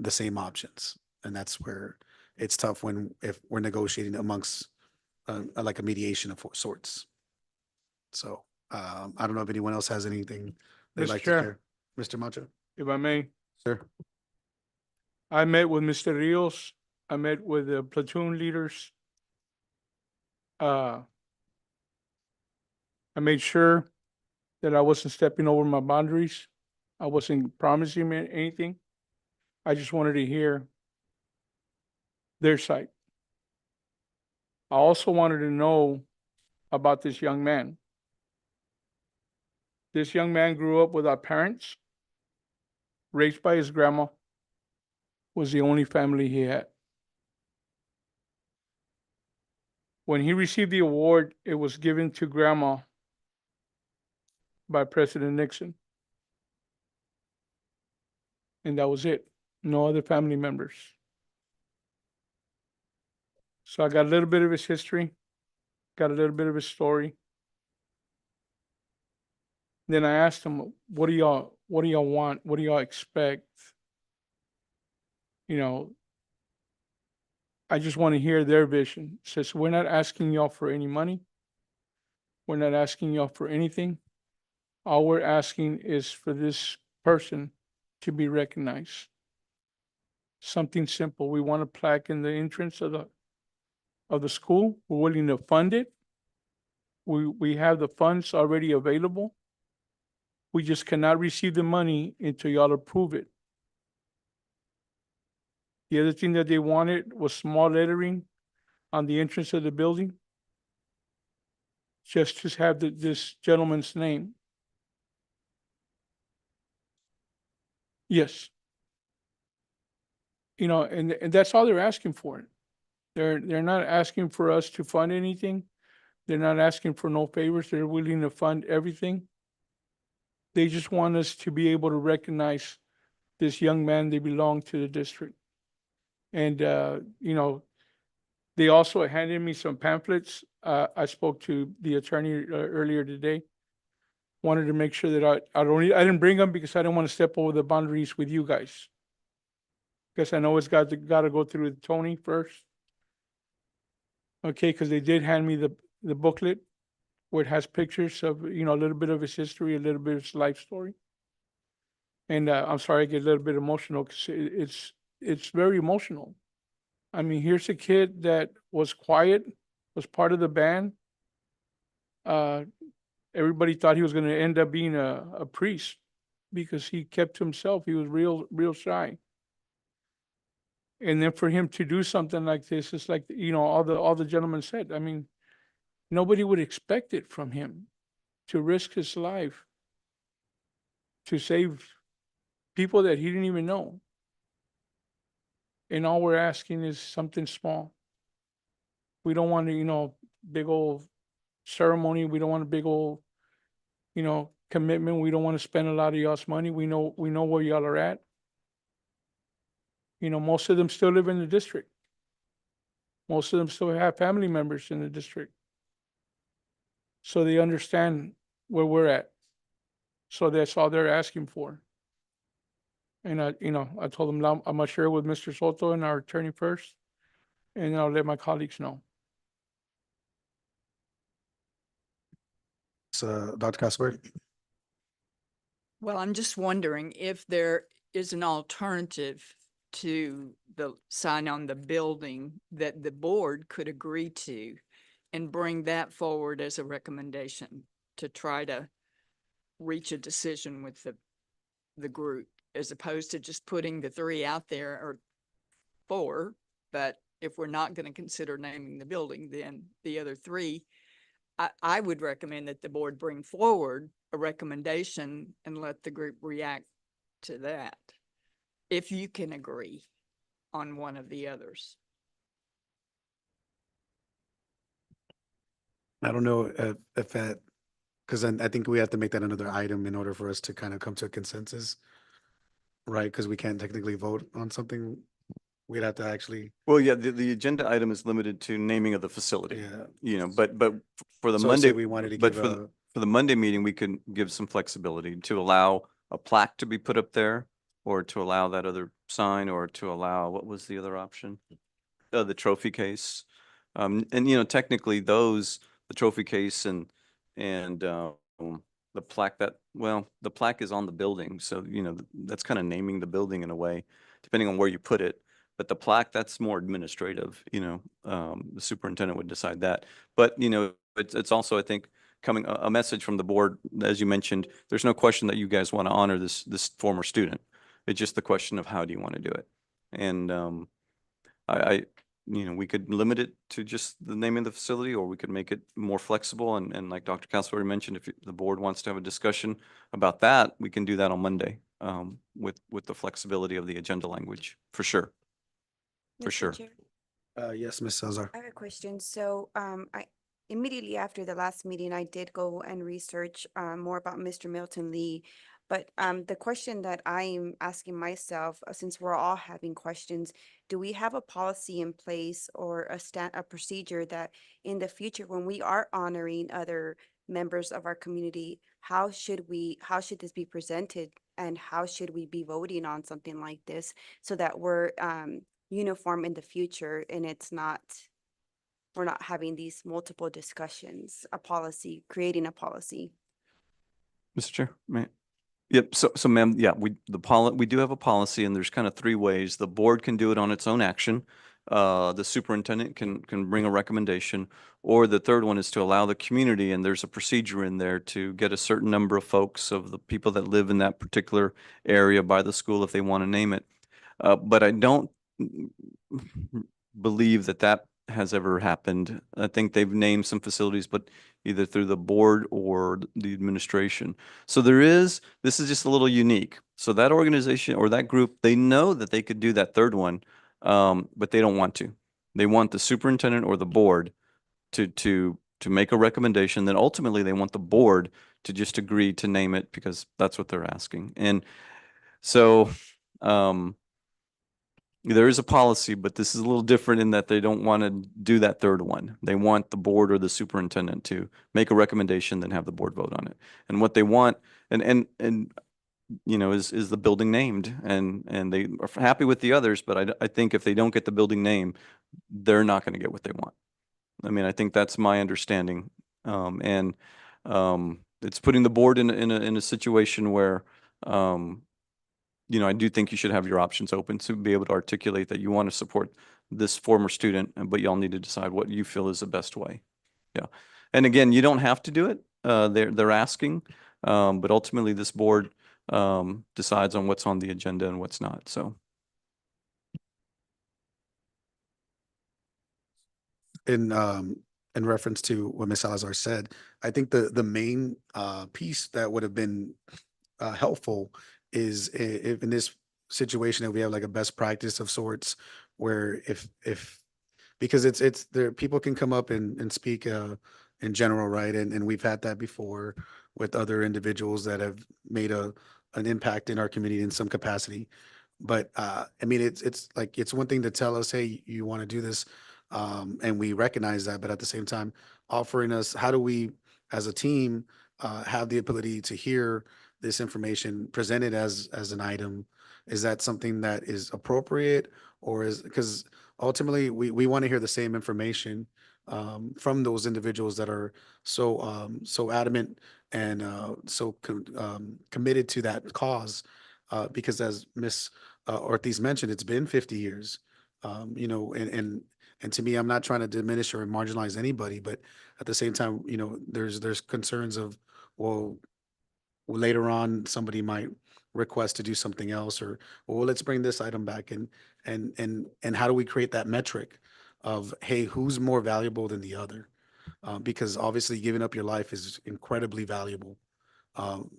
the same options? And that's where it's tough if we're negotiating amongst like a mediation of sorts. So I don't know if anyone else has anything they'd Mr. like Chair. to share. Mr. Macho? If I may, Sir. I met with Mr. Rios. I met with the platoon leaders. I made sure that I wasn't stepping over my boundaries. I wasn't promising anything. I just wanted to hear their side. I also wanted to know about this young man. This young man grew up without parents, raised by his grandma, was the only family he had. When he received the award, it was given to grandma by President Nixon. And that was it. No other family members. So I got a little bit of his history, got a little bit of his story. Then I asked him, what do y'all want? What do y'all expect? I just want to hear their vision. He says, we're not asking y'all for any money. We're not asking y'all for anything. All we're asking is for this person to be recognized. Something simple. We want a plaque in the entrance of the school. We're willing to fund it. We have the funds already available. We just cannot receive the money until y'all approve it. The other thing that they wanted was small lettering on the entrance of the building, just to have this gentleman's name. Yes. You know, and that's all they're asking for. They're not asking for us to fund anything. They're not asking for no favors. They're willing to fund everything. They just want us to be able to recognize this young man. They belong to the district. And, you know, they also handed me some pamphlets. I spoke to the attorney earlier today. Wanted to make sure that I didn't bring them because I didn't want to step over the boundaries with you guys. Because I know it's got to go through Tony first. Okay, because they did hand me the booklet where it has pictures of, you know, a little bit of his history, a little bit of his life story. And I'm sorry, I get a little bit emotional because it's very emotional. I mean, here's a kid that was quiet, was part of the band. Everybody thought he was going to end up being a priest because he kept himself. He was real shy. And then for him to do something like this, it's like, you know, all the gentlemen said, I mean, nobody would expect it from him to risk his life to save people that he didn't even know. And all we're asking is something small. We don't want to, you know, big old ceremony. We don't want a big old, you know, commitment. We don't want to spend a lot of y'all's money. We know where y'all are at. You know, most of them still live in the district. Most of them still have family members in the district. So they understand where we're at. So that's all they're asking for. And I told them I'm gonna share with Mr. Soto and our attorney first, and then I'll let my colleagues know. So, Dr. Castleberry? Well, I'm just wondering if there is an alternative to the sign on the building that the board could agree to and bring that forward as a recommendation to try to reach a decision with the group, as opposed to just putting the 3 out there, or 4. But if we're not going to consider naming the building, then the other 3, I would recommend that the board bring forward a recommendation and let the group react to that, if you can agree on one of the others. I don't know if that, because then I think we have to make that another item in order for us to kind of come to a consensus, right? Because we can't technically vote on something. We'd have to actually. Well, yeah, the agenda item is limited to naming of the facility. Yeah. You know, but for the So Monday, say we wanted to but give for the Monday meeting, we can give some flexibility to allow a plaque to be put up there, or to allow that other sign, or to allow, what was the other option? The trophy case. And you know, technically the trophy case and the plaque the plaque is on the building. So, you know, that's kind of naming the building in a way, depending on where you put it. But the plaque, that's more administrative, you know, the superintendent would decide that. But, you know, it's also, I think, coming a message from the board, as you mentioned, there's no question that you guys want to honor this former student. It's just the question of how do you want to do it? And you know, we could limit it to just the name of the facility, or we could make it more flexible. And like Dr. Castleberry mentioned, if the board wants to have a discussion about that, we can do that on Monday with the flexibility of the agenda language, for sure. For Mr. sure. Chair, Yes, Ms. Salazar. I have a question. So, I immediately after the last meeting, I did go and research more about Mr. Milton Lee. But the question that I'm asking myself, since we're all having questions, do we have a policy in place or a procedure that in the future, when we are honoring other members of our community, how should this be presented, and how should we be voting on something like this so that we're uniform in the future, and we're not having these multiple discussions, creating a policy? Mr. Chair, may Yep. So ma'am, yeah, we do have a policy, and there's kind of 3 ways. The board can do it on its own action. The superintendent can bring a recommendation, or the third one is to allow the community, and there's a procedure in there to get a certain number of folks, of the people that live in that particular area by the school, if they want to name it. But I don't believe that has ever happened. I think they've named some facilities, but either through the board or the administration. So this is just a little unique. So that organization or that group, they know that they could do that third one, but they don't want to. They want the superintendent or the board to make a recommendation. Then ultimately they want the board to just agree to name it because that's what they're asking. And so, there is a policy, but this is a little different in that they don't want to do that third one. They want the board or the superintendent to make a recommendation, then have the board vote on it. And what they want, and is the building named, and they are happy with the others. But I think if they don't get the building name, they're not going to get what they want. I mean, I think that's my understanding, it's putting the board in a situation where. I do think you should have your options open to be able to articulate that you want to support this former student, but y'all need to decide what you feel is the best way. Yeah. And again, you don't have to do it. They're asking, but ultimately this board decides on what's on the agenda and what's not. So. In reference to what Ms. Salazar said, I think the main piece that would have been helpful is if in this situation that we have like a best practice of sorts, where if because it's there, people can come up and speak in general, right? And we've had that before with other individuals that have made an impact in our community in some capacity. But I mean, it's like, it's one thing to tell us, hey, you want to do this, and we recognize that, but at the same time, offering us, how do we, as a team, have the ability to hear this information presented as an item? Is that something that is appropriate, or is, because ultimately we want to hear the same information from those individuals that are so adamant and committed to that cause, because as Ms. Ortiz mentioned, it's been 50 years, and to me, I'm not trying to diminish or marginalize anybody, but at the same time, there's concerns of, well, later on somebody might request to do something else, or, well, let's bring this item back, and how do we create that metric of, hey, who's more valuable than the other? Because obviously giving up your life is incredibly valuable,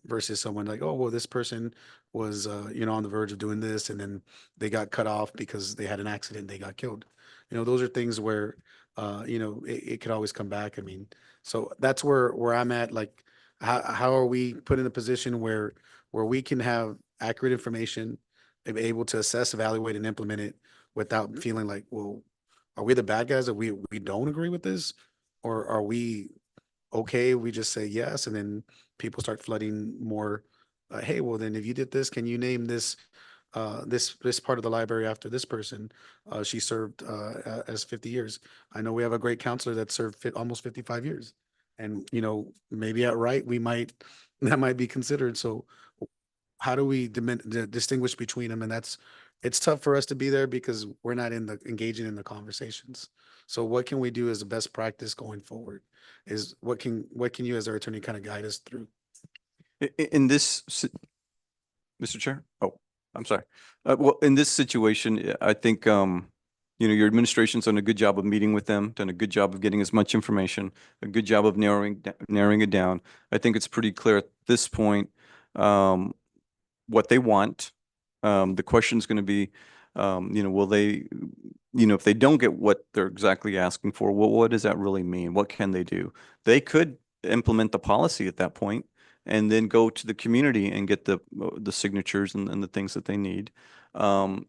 versus someone like, oh, well, this person was on the verge of doing this, and then they got cut off because they had an accident, they got killed. Those are things where it could always come back. I mean, so that's where I'm at. Like, how are we put in a position where we can have accurate information and be able to assess, evaluate, and implement it without feeling like, well, are we the bad guys that we don't agree with this? Or are we okay, we just say yes, and then people start flooding more, hey, well, then if you did this, can you name this this part of the library after this person? She served as 50 years. I know we have a great counselor that served almost 55 years. And, maybe at right, that might be considered. So how do we distinguish between them? And it's tough for us to be there because we're not engaging in the conversations. So what can we do as a best practice going forward? Is what can you as our attorney kind of guide us through? In this, Mr. Chair? Oh, I'm sorry. Well, in this situation, I think, your administration's done a good job of meeting with them, done a good job of getting as much information, a good job of narrowing it down. I think it's pretty clear at this point what they want. The question's going to be, will they, if they don't get what they're exactly asking for, what does that really mean? What can they do? They could implement the policy at that point and then go to the community and get the signatures and the things that they need,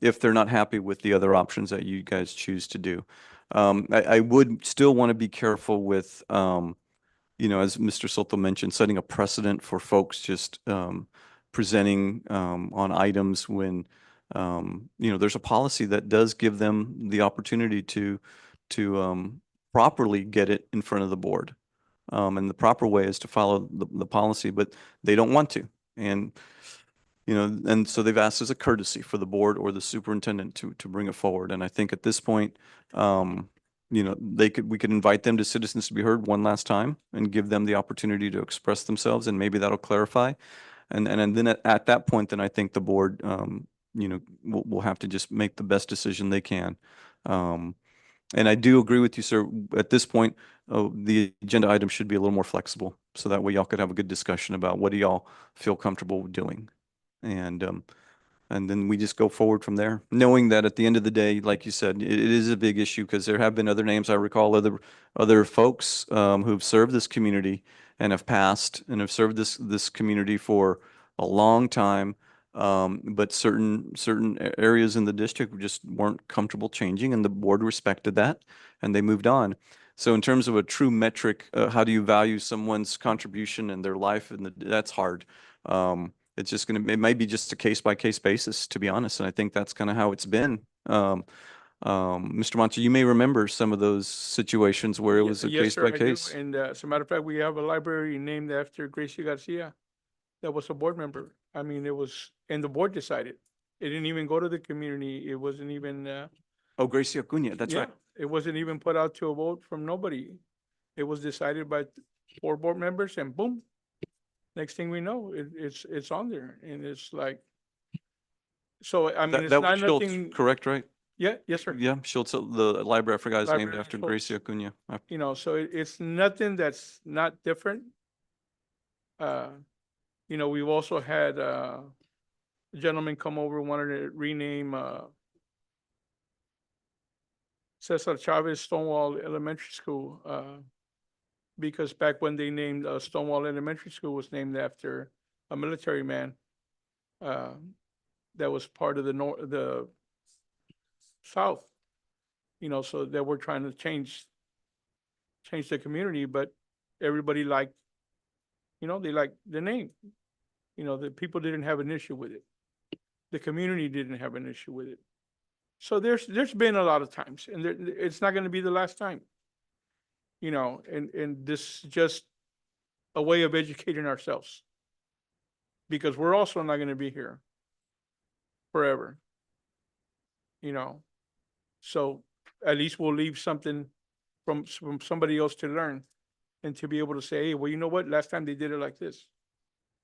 if they're not happy with the other options that you guys choose to do. I would still want to be careful with, as Mr. Soto mentioned, setting a precedent for folks just presenting on items when, there's a policy that does give them the opportunity to properly get it in front of the board. And the proper way is to follow the policy, but they don't want to. And, and so they've asked as a courtesy for the board or the superintendent to bring it forward. And I think at this point, we could invite them to Citizens to be Heard one last time and give them the opportunity to express themselves, and maybe that'll clarify. And then at that point, then I think the board, will have to just make the best decision they can. And I do agree with you, sir. At this point, the agenda item should be a little more flexible. So that way y'all could have a good discussion about what do y'all feel comfortable with doing. And then we just go forward from there, knowing that at the end of the day, like you said, it is a big issue because there have been other names. I recall other folks who've served this community and have passed and have served this community for a long time. But certain areas in the district just weren't comfortable changing, and the board respected that, and they moved on. So in terms of a true metric, how do you value someone's contribution and their life? And that's hard. It's just it might be just a case by case basis, to be honest. And I think that's kind of how it's been. Mr. Monte, you may remember some of those situations where it was a Yes, case sir, by I do. case. And as a matter of fact, we have a library named after Gracie Garcia. That was a board member. I mean, it was, and the board decided. It didn't even go to the community. It wasn't even, Oh, Gracie Acuna, that's yeah, right. it wasn't even put out to a vote from nobody. It was decided by 4 board members and boom. Next thing we know, it's on there and it's like, so I mean, it's That not was Schultz, nothing. correct, right? Yeah, yes, sir. Yeah, Schultz, the library, I forgot his name, Library after Schultz. Gracie Acuna. You know, so it's nothing that's not different. You know, we've also had, a gentleman come over, wanted to rename, Cesar Chavez Stonewall Elementary School, because back when they named, Stonewall Elementary School was named after a military man, that was part of the South, you know, so that we're trying to change the community, but everybody liked, you know, they liked the name. You know, the people didn't have an issue with it. The community didn't have an issue with it. So there's been a lot of times, and it's not gonna be the last time. You know, and this is just a way of educating ourselves. Because we're also not gonna be here forever. You know, so at least we'll leave something from somebody else to learn and to be able to say, hey, well, you know what, last time they did it like this.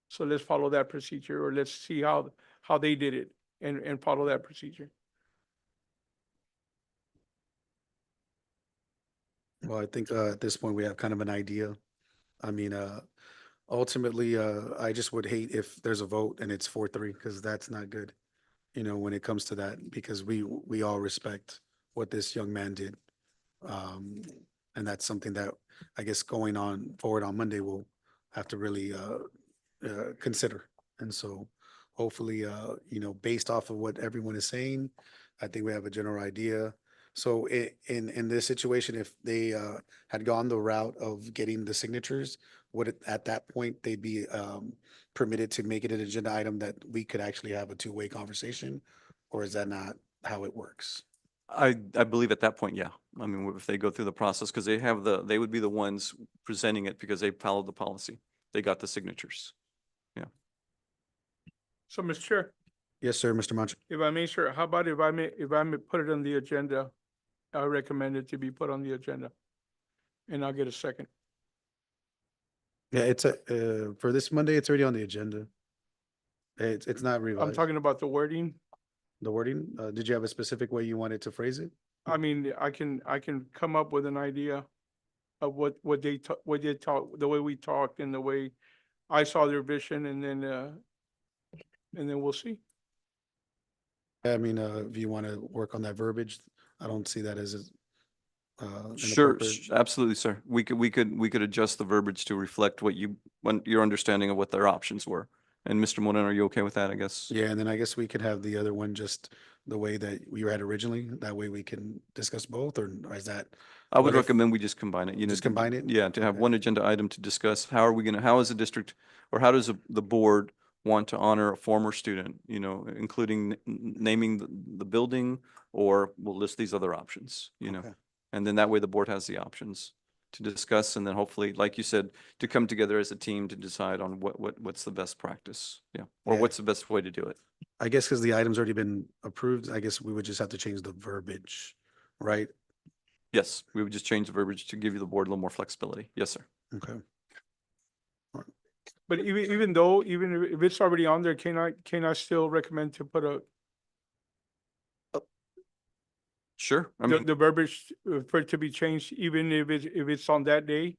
So let's follow that procedure, or let's see how they did it and follow that procedure. Well, I think at this point we have kind of an idea. I mean, ultimately, I just would hate if there's a vote and it's 4-3, because that's not good. You know, when it comes to that, because we all respect what this young man did. And that's something that I guess going on forward on Monday we'll have to really consider. And so hopefully, you know, based off of what everyone is saying, I think we have a general idea. So in this situation, if they had gone the route of getting the signatures, would it, at that point, they'd be permitted to make it an agenda item that we could actually have a two-way conversation? Or is that not how it works? I believe at that point, yeah. I mean, if they go through the process, because they would be the ones presenting it because they followed the policy. They got the signatures. Yeah. So, Mr. Chair, Yes, sir, Mr. Mancha. if I may, sir, how about if I may put it on the agenda? I recommend it to be put on the agenda. And I'll get a second. Yeah, it's for this Monday, it's already on the agenda. It's not revised. I'm talking about the wording. The wording, did you have a specific way you wanted to phrase it? I mean, I can come up with an idea of what they talk, the way we talked and the way I saw their vision, and then we'll see. I mean, if you want to work on that verbiage, I don't see that as Sure, inappropriate. absolutely, sir. We could adjust the verbiage to reflect what your understanding of what their options were. And Mr. Moreno, are you okay with that, I guess? Yeah, and then I guess we could have the other one just the way that we had originally. That way we can discuss both, or is that? I would what if- recommend we just combine it, Just combine it? Yeah, to have one agenda item to discuss, how is the district, or how does the board want to honor a former student, you know, including naming the building, or we'll list these other options, you know? Okay. And then that way the board has the options to discuss, and then hopefully, like you said, to come together as a team to decide on what's the best practice, yeah, or Yeah. what's the best way to do it. I guess because the item's already been approved, I guess we would just have to change the verbiage, right? Yes, we would just change the verbiage to give you the board a little more flexibility. Yes, sir. Okay. But even if it's already on there, can I still recommend to put Sure. I The, mean, the verbiage for it to be changed, even if it's on that day?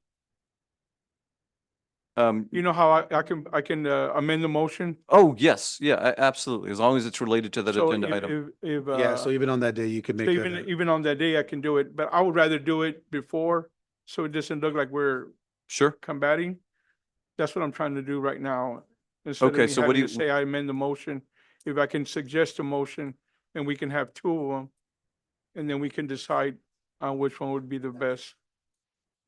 You know how I can amend the motion? oh, yes, yeah, absolutely. As long as it's related to that So agenda item. if, Yeah, so even on that day, you could so make even, a, even on that day, I can do it, but I would rather do it before, so it doesn't look like we're Sure. combating. That's what I'm trying to do right now. Instead of Okay, me so what having do to you, say I amend the motion, if I can suggest a motion and we can have two of them, and then we can decide on which one would be the best.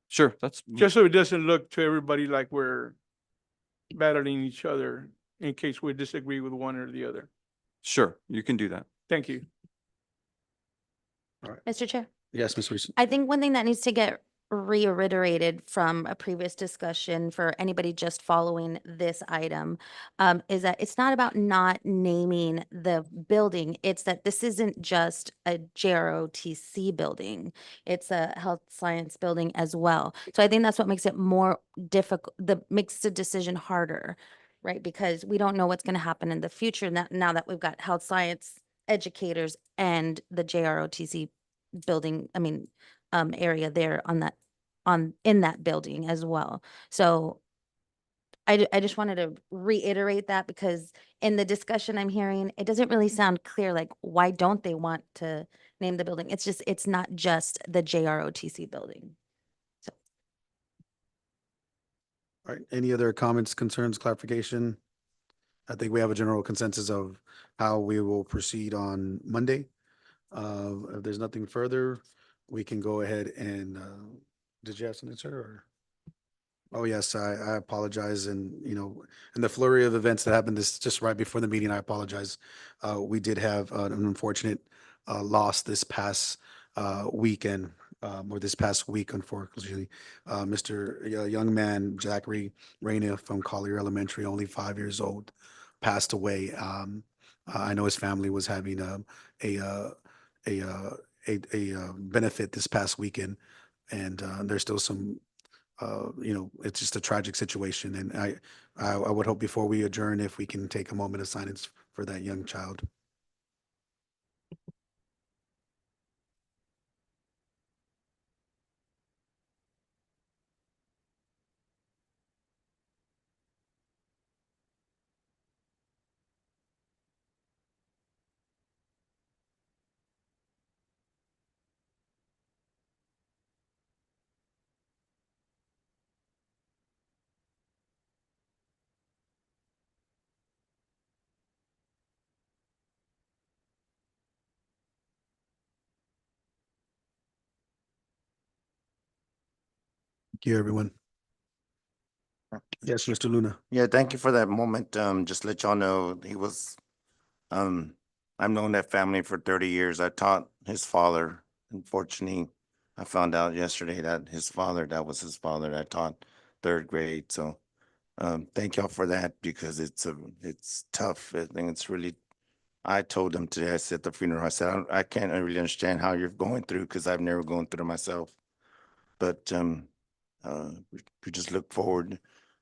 sure, that's, Just so it doesn't look to everybody like we're battling each other in case we disagree with one or the other. sure, you can do that. Thank you. Mr. Chair. yes, Ms. Reese. I think one thing that needs to get reiterated from a previous discussion for anybody just following this item is that it's not about not naming the building. It's that this isn't just a JROTC building. It's a health science building as well. So I think that's what makes it more difficult, makes the decision harder, right? Because we don't know what's going to happen in the future now that we've got health science educators and the JROTC building, area there in that building as well. So I just wanted to reiterate that because in the discussion I'm hearing, it doesn't really sound clear, like, why don't they want to name the building? It's not just the JROTC building. So. All right, any other comments, concerns, clarification? I think we have a general consensus of how we will proceed on Monday. If there's nothing further, we can go ahead and, did you have something, sir, or? Oh, yes, I apologize. And, in the flurry of events that happened this just right before the meeting, I apologize. We did have an unfortunate loss this past weekend, or this past week, unfortunately. A young man, Zachary Reyna from Collier Elementary, only 5 years old, passed away. I know his family was having a benefit this past weekend, and there's still some, it's just a tragic situation. And I would hope before we adjourn, if we can take a moment of silence for that young child. Thank you, everyone. Yes, Mr. Luna. Yeah, thank you for that moment. Just let y'all know, he was, I've known that family for 30 years. I taught his father. Unfortunately, I found out yesterday that that was his father that taught 3rd grade. So, thank y'all for that because it's tough. I think it's really, I told them today, I said at the funeral, I said, I can't really understand how you're going through because I've never gone through it myself. But, we just look forward,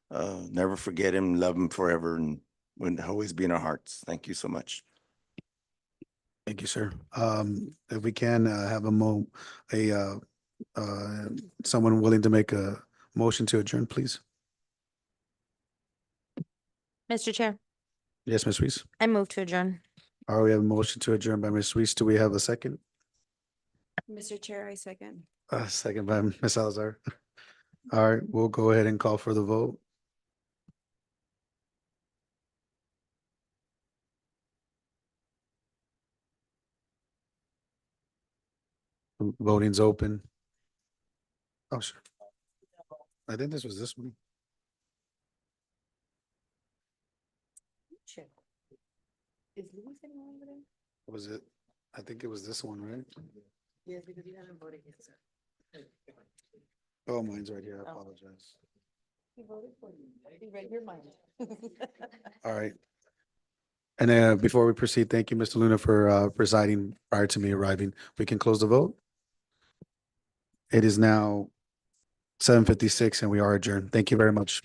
never forget him, love him forever, and will always be in our hearts. Thank you so much. Thank you, sir. If we can have someone willing to make a motion to adjourn, please. Mr. Chair, Yes, Ms. Reese. I move to adjourn. All right, we have a motion to adjourn by Ms. Reese. Do we have a second? Mr. Chair, I second. Second by Ms. Salazar. All right, we'll go ahead and call for the vote. Voting's open. Oh, sure. I think this was this one. Is Louis sitting over there? Was it? I think it was this one, right? Yes, because you haven't voted yet, sir. Oh, mine's right here. I apologize. He voted for you. He read your mind. All right. And before we proceed, thank you, Mr. Luna, for presiding prior to me arriving. We can close the vote. It is now 7:56 and we are adjourned. Thank you very much.